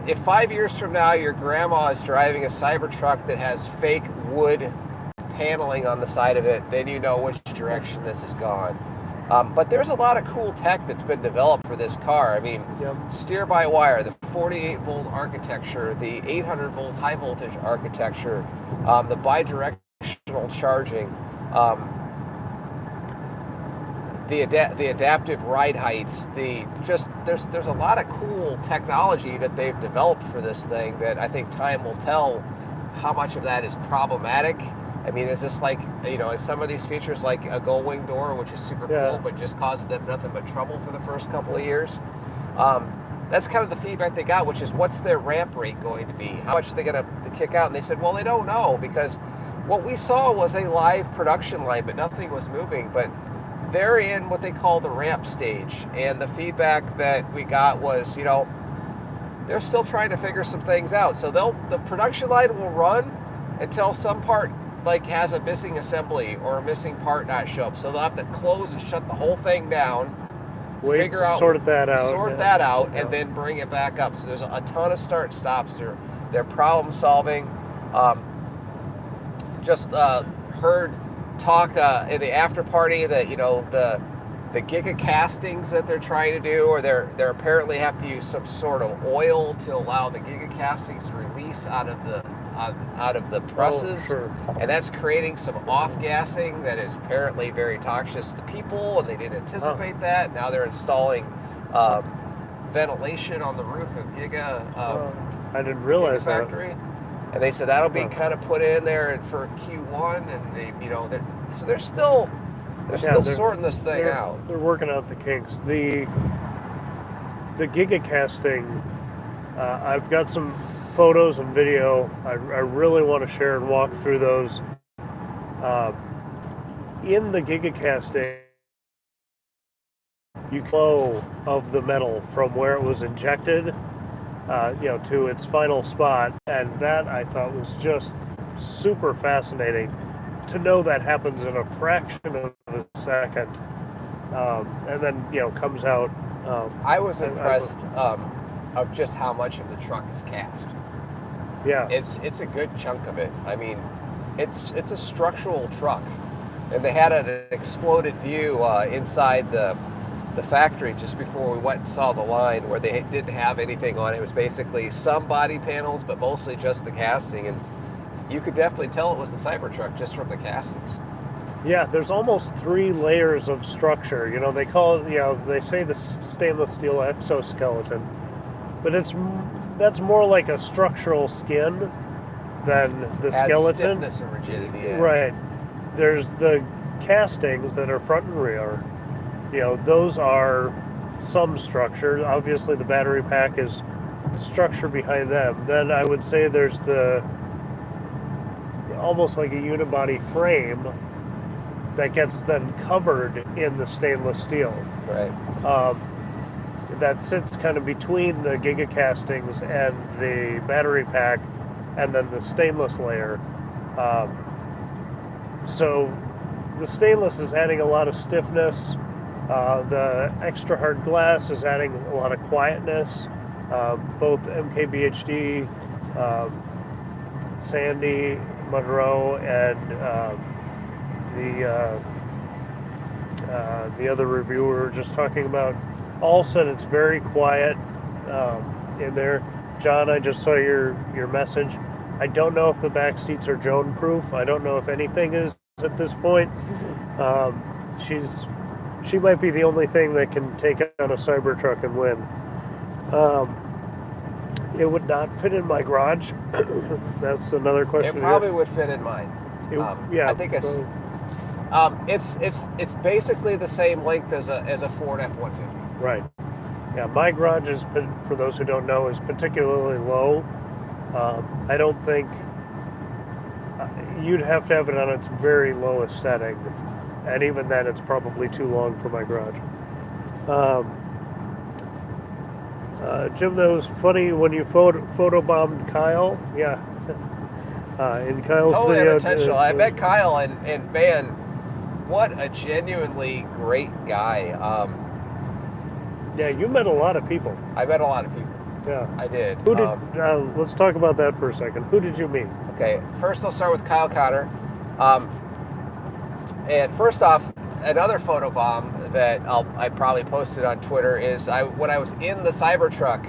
if 5 years from now your grandma is driving a Cybertruck that has fake wood paneling on the side of it, then you know which direction this has gone. But there's a lot of cool tech that's been developed for this car. I mean, steer-by-wire, the 48-volt architecture, the 800-volt high-voltage architecture, the bidirectional charging, the adaptive ride heights. There's a lot of cool technology that they've developed for this thing that I think time will tell how much of that is problematic. I mean, is this like, is some of these features like a gull-wing door, which is super cool, but just causes them nothing but trouble for the first couple of years? That's kind of the feedback they got, which is what's their ramp rate going to be? How much are they going to kick out? And they said, well, they don't know, because what we saw was a live production line, but nothing was moving. But they're in what they call the ramp stage. And the feedback that we got was, they're still trying to figure some things out. So the production line will run until some part like has a missing assembly or a missing part not show up. So they'll have to close and shut the whole thing down, sort that out, and then bring it back up. So there's a ton of start stops. They're problem solving. Just heard talk in the after party that the giga castings that they're trying to do, or they're apparently have to use some sort of oil to allow the giga castings to release out of the presses, and that's creating some off-gassing that is apparently very toxic to people, and they didn't anticipate that. Now they're installing ventilation on the roof of Giga. I didn't realize Giga Factory. And they said that'll be kind of put in there for Q1, and they're still sorting this thing out. They're working out the kinks. The giga casting, I've got some photos and video. I really want to share and walk through those. In the giga casting, you flow of the metal from where it was injected, to its final spot, and that I thought was just super fascinating to know that happens in a fraction of a second, and then comes out. I was impressed of just how much of the truck is cast. Yeah, it's a good chunk of it. I mean, it's a structural truck, and they had an exploded view inside the factory just before we went and saw the line, where they didn't have anything on it. It was basically some body panels, but mostly just the casting, and you could definitely tell it was the Cybertruck just from the castings. Yeah, there's almost 3 layers of structure. They call it, they say the stainless steel exoskeleton, but that's more like a structural skin than the skeleton. Stiffness and rigidity. Yeah. Right. There's the castings that are front and rear. Those are some structure. Obviously, the battery pack is structure behind them. Then I would say there's almost like a unibody frame that gets then covered in the stainless steel. Right. That sits kind of between the giga castings and the battery pack, and then the stainless layer. So the stainless is adding a lot of stiffness. The extra hard glass is adding a lot of quietness. Both MKBHD, Sandy, Monroe, and the other reviewer were just talking about, all said it's very quiet in there. John, I just saw your message. I don't know if the back seats are drone proof. I don't know if anything is at this point. She might be the only thing that can take out a Cybertruck and win. It would not fit in my garage. That's another question. It probably would fit in mine. Yeah, I think it's basically the same length as a Ford F-150. Right. Yeah, my garage is, for those who don't know, is particularly low. I don't think you'd have to have it on its very lowest setting, and even then, it's probably too long for my garage. Jim, that was funny when you photobombed Kyle. Yeah. In Kyle's totally video. Unintentional. I met Kyle, and man, what a genuinely great guy. Yeah, you met a lot of people. I met a lot of people. Yeah, I did. Who did? Let's talk about that for a second. Who did you meet? Okay, first I'll start with Kyle Connor. And first off, another photobomb that I probably posted on Twitter is when I was in the Cybertruck,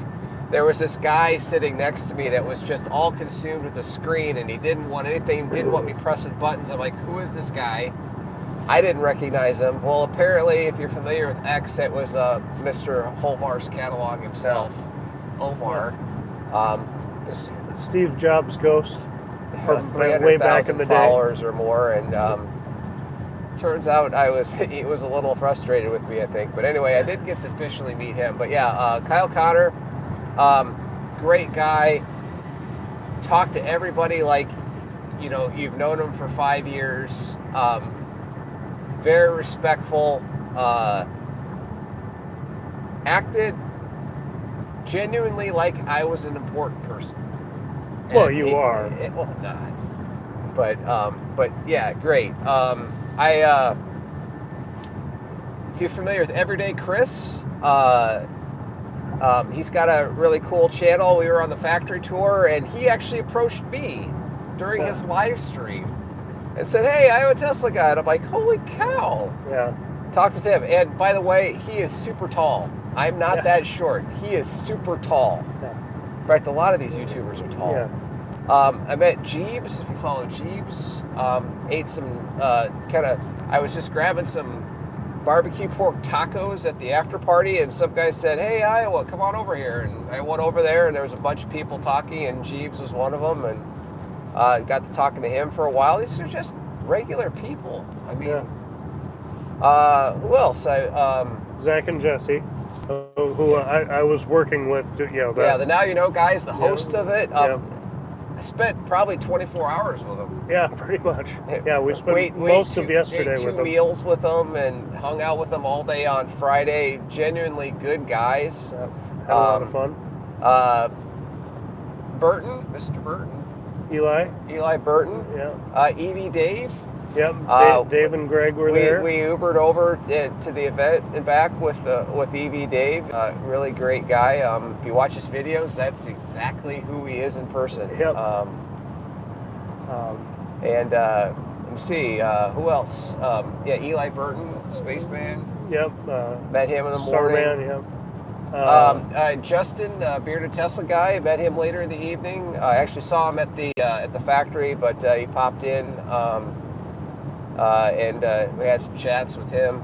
there was this guy sitting next to me that was just all consumed with the screen, and he didn't want anything, didn't want me pressing buttons. I'm like, who is this guy? I didn't recognize him. Well, apparently, if you're familiar with X, it was Mr. Holmar's catalog himself, Omar. Steve Jobs' ghost from way back in the day. Followers or more, and turns out he was a little frustrated with me, I think. But anyway, I did get to officially meet him. But yeah, Kyle Connor, great guy. Talked to everybody like, you've known him for 5 years. Very respectful. Acted genuinely like I was an important person. Well, you are. Well, not. But yeah, great. If you're familiar with Everyday Chris, he's got a really cool channel. We were on the factory tour, and he actually approached me during his live stream and said, "Hey, I have a Tesla guy." And I'm like, "Holy cow!" Yeah. Talked with him, and by the way, he is super tall. I'm not that short. He is super tall. Yeah. In fact, a lot of these YouTubers are tall. Yeah. I met Jeebs, if you follow Jeebs. Ate some I was just grabbing some barbecue pork tacos at the after party, and some guy said, "Hey, Iowa, come on over here." And I went over there, and there was a bunch of people talking, and Jeebs was one of them, and got to talking to him for a while. These are just regular people. I mean, who else? Zach and Jesse, who I was working with. The Now You Know guys, the host of it. I spent probably 24 hours with them. Yeah, pretty much. Yeah, we spent most of yesterday with them. 2 meals with them and hung out with them all day on Friday. Genuinely good guys. Yeah, had a lot of fun. Burton, Mr. Burton. Eli Burton. Yeah. Evie Dave. Yep. Dave and Greg were there. We Ubered over to the event and back with Evie Dave. Really great guy. If you watch his videos, that's exactly who he is in person. Yep. And let me see, who else? Eli Burton, Spaceman. Yep. Met him in the Starman, morning. Yep. Justin, Bearded Tesla guy. Met him later in the evening. I actually saw him at the factory, but he popped in. And we had some chats with him.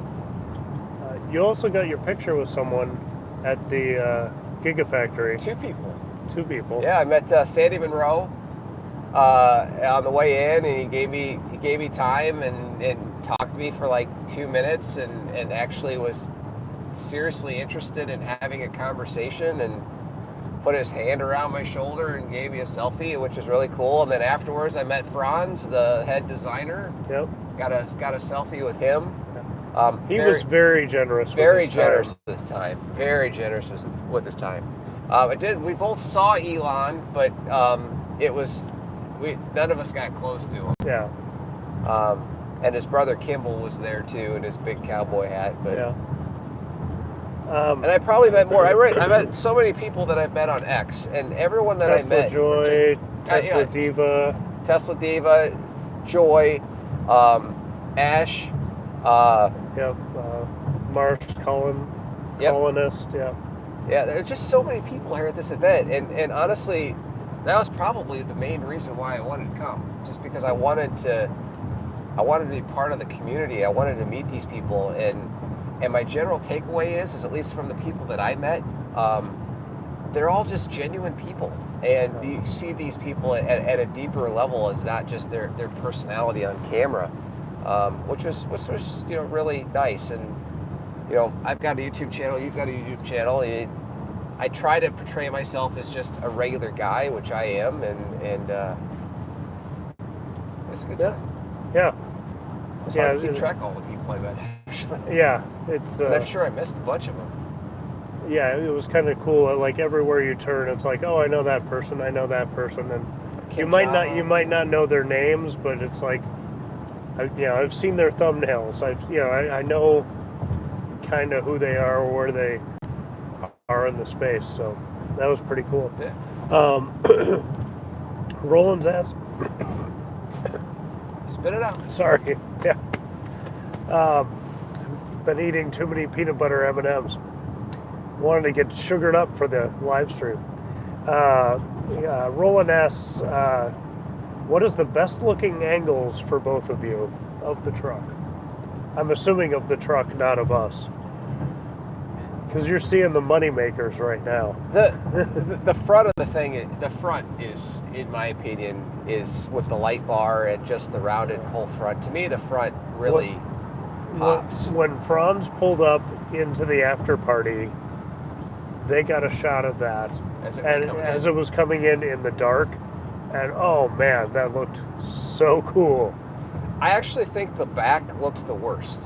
You also got your picture with someone at the Gigafactory. Two people. Yeah, I met Sandy Monroe on the way in, and he gave me time and talked to me for like 2 minutes, and actually was seriously interested in having a conversation, and put his hand around my shoulder and gave me a selfie, which is really cool. And then afterwards, I met Franz, the head designer. Yep. Got a selfie with him. He was very generous. Very generous with his time. Very generous with his time. We both saw Elon, but none of us got close to him. Yeah. And his brother Kimball was there too, in his big cowboy hat. But yeah. And I probably met more. I met so many people that I've met on X, and everyone that Tesla I met. Joy, Tesla Diva. Tesla Diva, Joy, Ash. Yep. Mars Colonist. Yeah. Yeah, there's just so many people here at this event, and honestly, that was probably the main reason why I wanted to come, just because I wanted to I wanted to be part of the community. I wanted to meet these people, and my general takeaway is at least from the people that I met, they're all just genuine people, and you see these people at a deeper level as not just their personality on camera, which was really nice. And I've got a YouTube channel, you've got a YouTube channel, and I try to portray myself as just a regular guy, which I am, and it's a good time. Yeah. It's hard to keep track of all the people I met, actually. Yeah, it's. And I'm sure I missed a bunch of them. Yeah, it was kind of cool. Like everywhere you turn, it's like, oh, I know that person, and you might not know their names, but it's like, I've seen their thumbnails. I know kind of who they are or where they are in the space. So that was pretty cool. Yeah. Roland's asked. Spit it out. Sorry. Yeah. Been eating too many peanut butter M&Ms. Wanted to get sugared up for the live stream. Roland asks, what is the best looking angles for both of you of the truck? I'm assuming of the truck, not of us. Because you're seeing the money makers right now. The front of the thing, the front is, in my opinion, is with the light bar and just the rounded whole front. To me, the front really pops. When Franz pulled up into the after party, they got a shot of that as it was coming in the dark, and oh man, that looked so cool. I actually think the back looks the worst,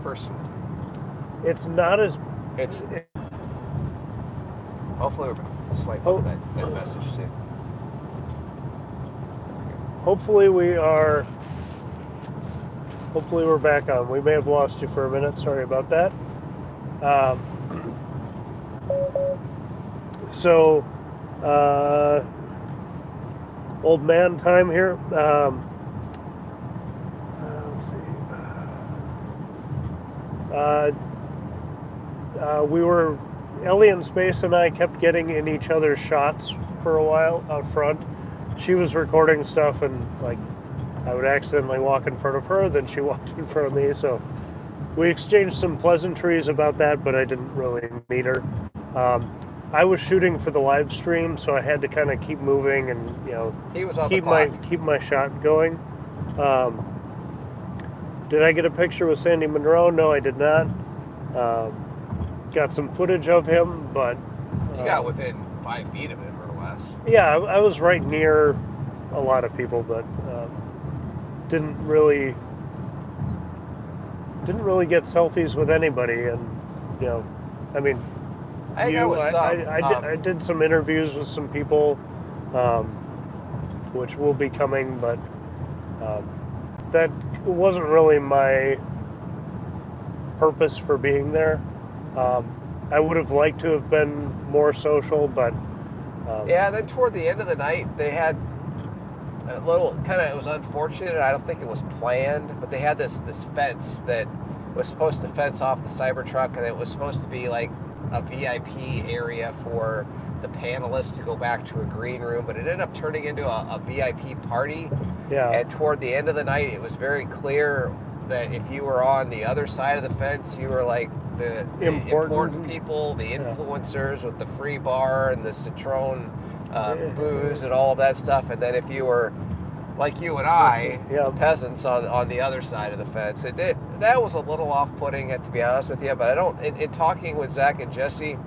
personally. It's not as. Hopefully we're swiping that message too. Hopefully we're back on. We may have lost you for a minute. Sorry about that. So, old man time here. Let's see. Ellie in Space and I kept getting in each other's shots for a while out front. She was recording stuff, and like I would accidentally walk in front of her, then she walked in front of me. So we exchanged some pleasantries about that, but I didn't really meet her. I was shooting for the live stream, so I had to kind of keep moving and he was on keep my shot going. Did I get a picture with Sandy Monroe? No, I did not. Got some footage of him, but you got within 5 feet of him or less. Yeah, I was right near a lot of people, but didn't really get selfies with anybody. And I mean, I did some interviews with some people, which will be coming, but that wasn't really my purpose for being there. I would have liked to have been more social, but yeah. Then toward the end of the night, they had a little it was unfortunate. I don't think it was planned, but they had this fence that was supposed to fence off the Cybertruck, and it was supposed to be like a VIP area for the panelists to go back to a green room, but it ended up turning into a VIP party. Yeah. And toward the end of the night, it was very clear that if you were on the other side of the fence, you were like the important people, the influencers with the free bar and the Citron booze and all of that stuff. And then if you were like you and I, the peasants on the other side of the fence, that was a little off-putting, to be honest with you. But I don't. In talking with Zach and Jesse,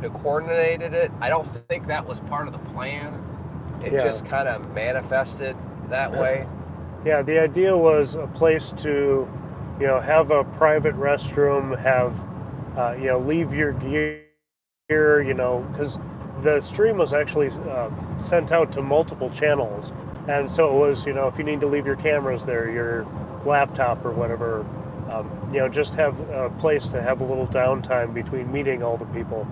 who coordinated it, I don't think that was part of the plan. It just kind of manifested that way. Yeah, the idea was a place to, have a private restroom, have, leave your gear, because the stream was actually sent out to multiple channels. And so it was, if you need to leave your cameras there, your laptop or whatever, just have a place to have a little downtime between meeting all the people.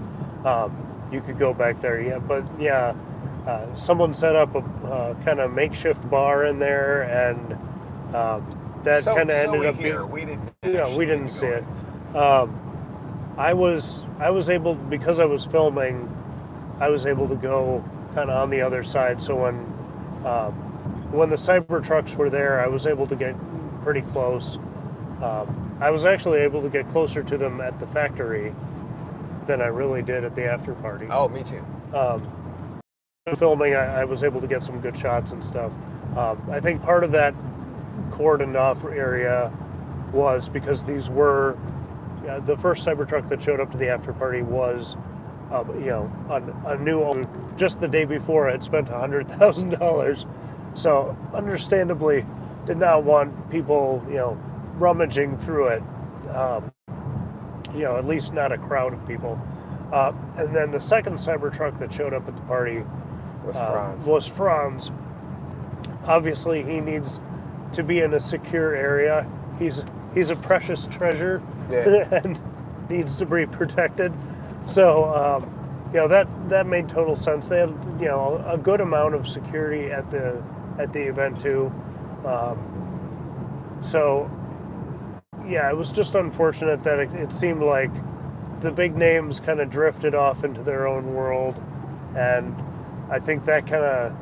You could go back there. Yeah, but someone set up a kind of makeshift bar in there, and that kind of ended up being. We didn't see it. I was able, because I was filming, I was able to go kind of on the other side. So when the Cybertrucks were there, I was able to get pretty close. I was actually able to get closer to them at the factory than I really did at the after party. Oh, me too. Filming, I was able to get some good shots and stuff. I think part of that cordoned off area was because these were the first Cybertruck that showed up to the after party was, a new owner. Just the day before, had spent $100,000, so understandably did not want people, rummaging through it. At least not a crowd of people. And then the second Cybertruck that showed up at the party was Franz. Obviously, he needs to be in a secure area. He's a precious treasure, and needs to be protected. So, that made total sense. They had, a good amount of security at the event too. It was just unfortunate that it seemed like the big names kind of drifted off into their own world, and I think that kind of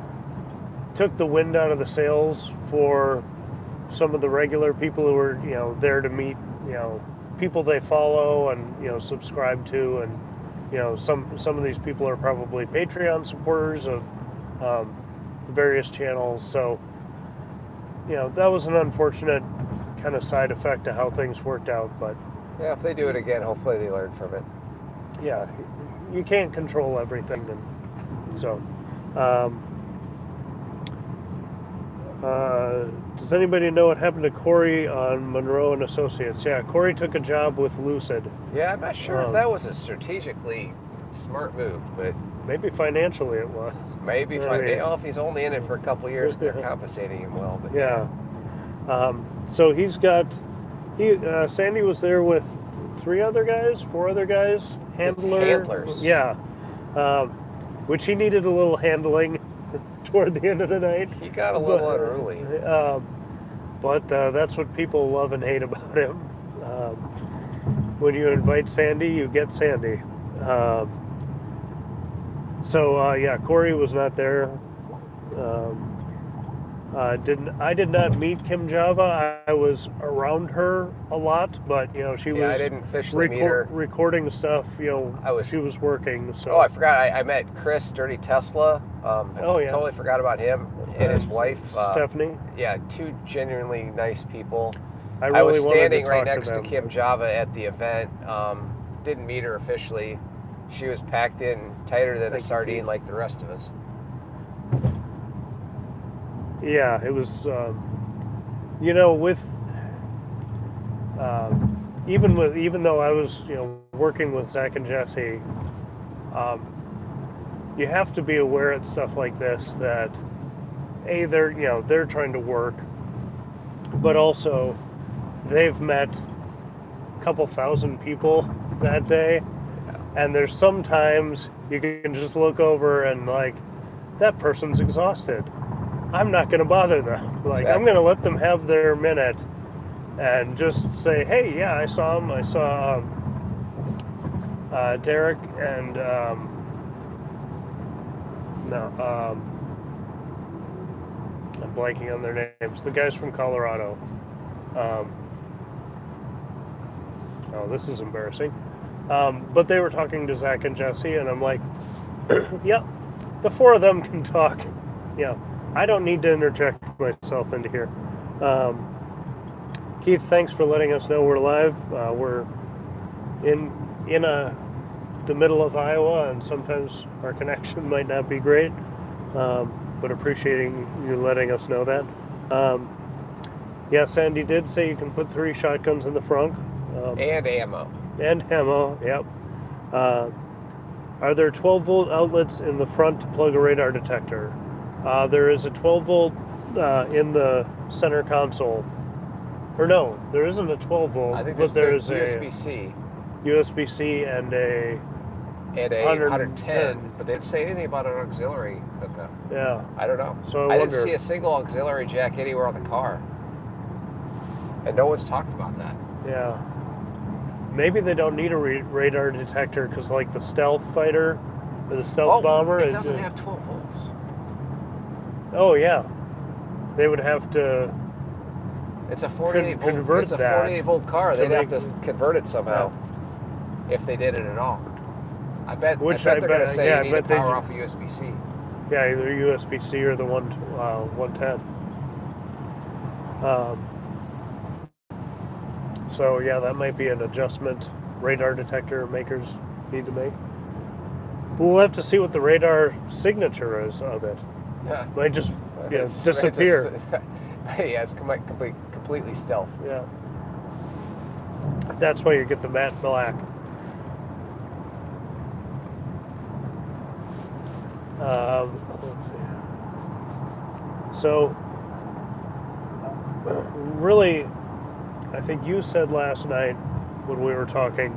took the wind out of the sails for some of the regular people who were, there to meet, people they follow and, subscribe to, and, some of these people are probably Patreon supporters of various channels. So, that was an unfortunate kind of side effect to how things worked out. But yeah, if they do it again, hopefully they learn from it. Yeah, you can't control everything, and so. Does anybody know what happened to Corey on Monroe and Associates? Yeah, Corey took a job with Lucid. Yeah, I'm not sure if that was a strategically smart move, but maybe financially it was. Maybe if he's only in it for a couple of years, they're compensating him well. But yeah. So Sandy was there with 4 other guys, handlers. Yeah, which he needed a little handling toward the end of the night. He got a little unruly. But that's what people love and hate about him. When you invite Sandy, you get Sandy. Corey was not there. I did not meet Kim Java. I was around her a lot, but she was. I didn't officially meet her. Recording stuff. She was working. So. Oh, I forgot. I met Chris Dirty Tesla. Totally forgot about him and his wife Stephanie. Yeah, 2 genuinely nice people. I was standing right next to Kim Java at the event. Didn't meet her officially. She was packed in tighter than a sardine, like the rest of us. Yeah, it was, even though I was, working with Zach and Jesse, you have to be aware at stuff like this that, they're trying to work, but also they've met a couple thousand people that day, and there's sometimes you can just look over and that person's exhausted. I'm not going to bother them. Exactly. I'm going to let them have their minute and just say, hey, yeah, I saw him. I saw Derek and I'm blanking on their names. The guys from Colorado. This is embarrassing. But they were talking to Zach and Jesse, and I'm like, yeah, the 4 of them can talk. I don't need to interject myself into here. Keith, thanks for letting us know we're live. We're in the middle of Iowa, and sometimes our connection might not be great, but appreciating you letting us know that. Sandy did say you can put 3 shotguns in the front. And ammo. Yep. Are there 12-volt outlets in the front to plug a radar detector? There is a 12-volt in the center console. Or no, there isn't a 12-volt. I think but there's USB-C. USB-C and a 110. But they didn't say anything about an auxiliary hookup. Yeah. I don't know. So I didn't see a single auxiliary jack anywhere on the car. And no one's talked about that. Yeah. Maybe they don't need a radar detector because, the stealth fighter or the stealth bomber, it doesn't have 12 volts. Oh yeah, they would have to. It's a 48 volt. convert It's a that 48 volt car. to They'd have make- to convert it somehow if they did it at all. I bet. Which I bet they're going to say yeah, I you need to bet they power do. off a USB-C. Yeah, either USB-C or the 110. So yeah, that might be an adjustment radar detector makers need to make. We'll have to see what the radar signature is of it. Yeah. Might just It's- disappear. Yeah, it's completely stealth. Yeah. That's why you get the matte black. Let's see. So, really, I think you said last night when we were talking,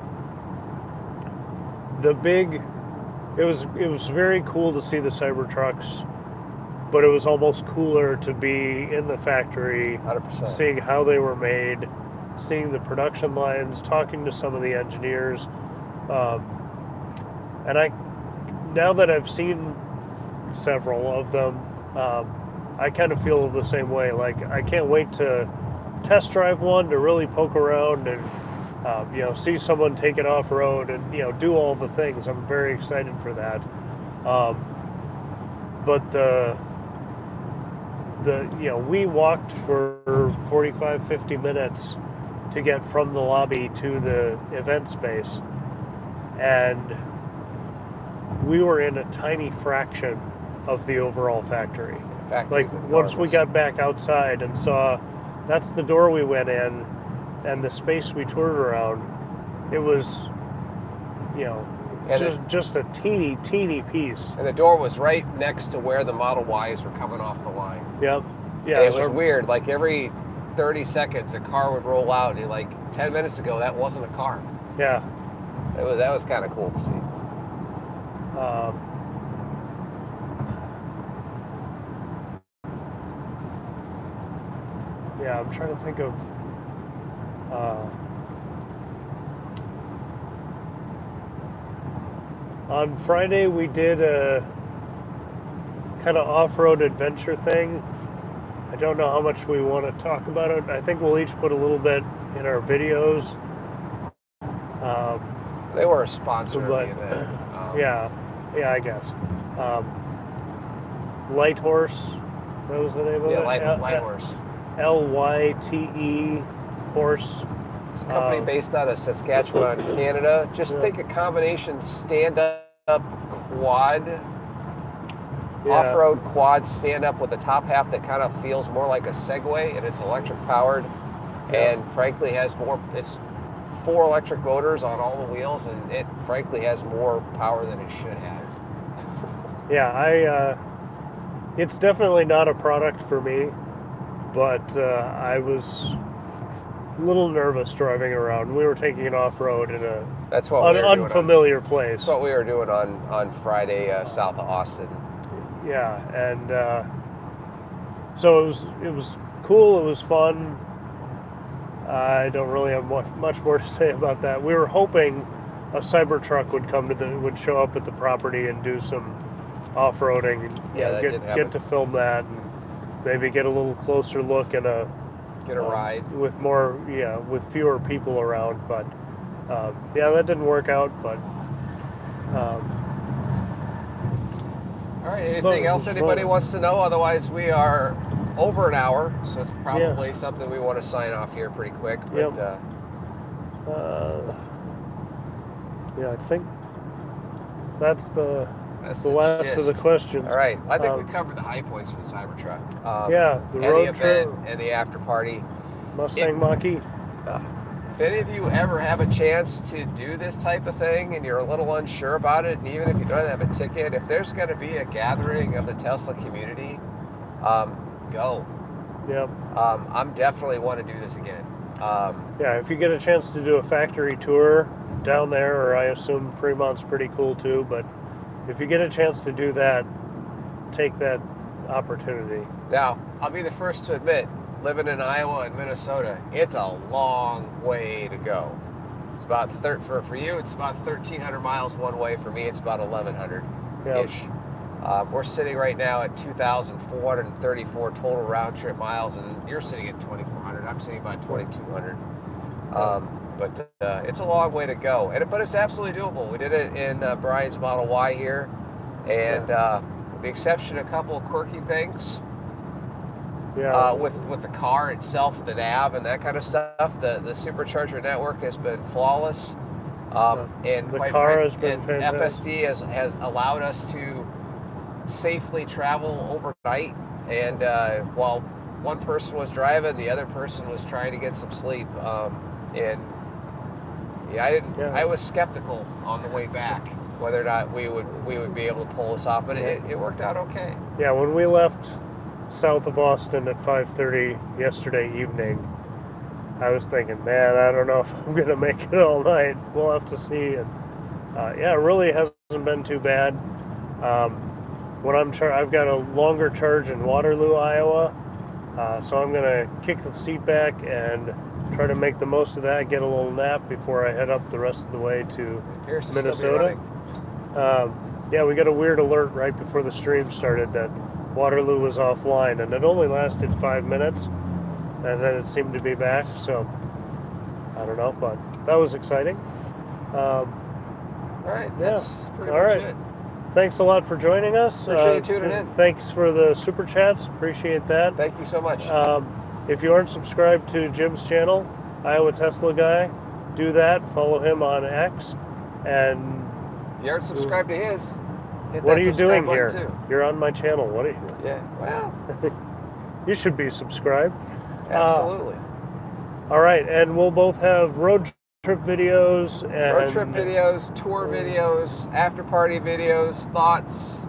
it was very cool to see the Cybertrucks, but it was almost cooler to be in the factory, 100%. seeing how they were made, seeing the production lines, talking to some of the engineers, and now that I've seen several of them, I kind of feel the same way. Like, I can't wait to test drive one, to really poke around and see someone take it off road and do all the things. I'm very excited for that. But we walked for 45, 50 minutes to get from the lobby to the event space, and we were in a tiny fraction of the overall factory. Factory's Like, once we enormous. got back outside and saw that's the door we went in and the space we toured around, it was And just a teeny piece. And the door was right next to where the Model Ys were coming off the line. Yep. Yeah. And it was weird. Like, every 30 seconds, a car would roll out, and you're like, 10 minutes ago, that wasn't a car. Yeah. That was kind of cool to see. Yeah, I'm trying to think of. On Friday, we did a kind of off-road adventure thing. I don't know how much we want to talk about it. I think we'll each put a little bit in our videos. They were a sponsor of But- the event. Yeah, I guess. Light Horse, that was the name of Yeah, it? Light Horse. LYTE Horse. It's a company based out of Saskatchewan, Canada. Just Yeah. think a combination stand-up quad, Yeah. off-road quad stand-up with the top half that kind of feels more like a Segway, and it's electric powered, Yeah. and frankly it's 4 electric motors on all the wheels, and it frankly has more power than it should have. Yeah, it's definitely not a product for me, but I was a little nervous driving around. We were taking it off-road in a That's what we were doing unfamiliar place. That's what we were doing on Friday south of Austin. Yeah, and so it was cool. It was fun. I don't really have much more to say about that. We were hoping a Cybertruck would show up at the property and do some off-roading. And, Yeah, that did happen. get to film that and maybe get a little closer look and Get a ride. with with fewer people around. But that didn't work out. But All right, anything else anybody wants to know? Otherwise, we are over an hour, so it's probably something we want to sign off here pretty quick. But Yep. I think that's the last gist. of the questions. All right, I think we covered the high points for the Cybertruck. The and road the event trip, and the after party. Mustang Mach-E. If any of you ever have a chance to do this type of thing and you're a little unsure about it, and even if you don't have a ticket, if there's going to be a gathering of the Tesla community, go. Yep. I'm definitely want to do this again. If you get a chance to do a factory tour down there, or I assume Fremont's pretty cool too, but if you get a chance to do that, take that opportunity. Now, I'll be the first to admit, living in Iowa and Minnesota, it's a long way to go. It's about for you, it's about 1,300 miles one way. For me, it's about 1,100-ish. We're sitting right now at 2,434 total round trip miles, and you're sitting at 2,400. I'm sitting about 2,200. But it's a long way to go, but it's absolutely doable. We did it in Brian's Model Y here, and with the exception of a couple of quirky things, with the car itself, the nav and that kind of stuff, the supercharger network has been flawless. And the quite car frank, has been and fantastic. FSD has allowed us to safely travel overnight. And while one person was driving, the other person was trying to get some sleep. And I was skeptical on the way back whether or not we would be able to pull this off, but it worked out okay. Yeah, when we left south of Austin at 5:30 yesterday evening, I was thinking, man, I don't know if I'm gonna make it all night. We'll have to see. And it really hasn't been too bad. When I've got a longer charge in Waterloo, Iowa, so I'm gonna kick the seat back and try to make the most of that. Get a little nap before I head up the rest of the way to Minnesota. We got a weird alert right before the stream started that Waterloo was offline, and it only lasted 5 minutes, and then it seemed to be back. So I don't know, but that was exciting. All right, that's pretty much it. Thanks a lot for joining us. Appreciate you tuning in. Thanks for the super chats. Appreciate that. Thank you so much. If you aren't subscribed to Jim's channel, Iowa Tesla Guy, do that. Follow him on X. And if you aren't subscribed to his, hit what that are you doing here? Too. You're on my channel. What are you doing? Yeah, well, you should be subscribed. Absolutely. All right, and we'll both have road trip videos and road trip videos, tour videos, after party videos, thoughts,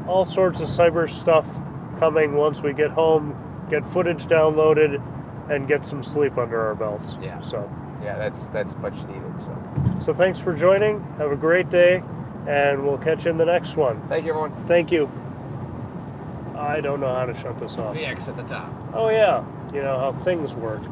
all sorts of cyber stuff coming once we get home, get footage downloaded, and get some sleep under our belts. Yeah. So that's much needed. So thanks for joining. Have a great day, and we'll catch you in the next one. Thank you, everyone. Thank you. I don't know how to shut this off. The X at the top. Oh yeah, you know how things work.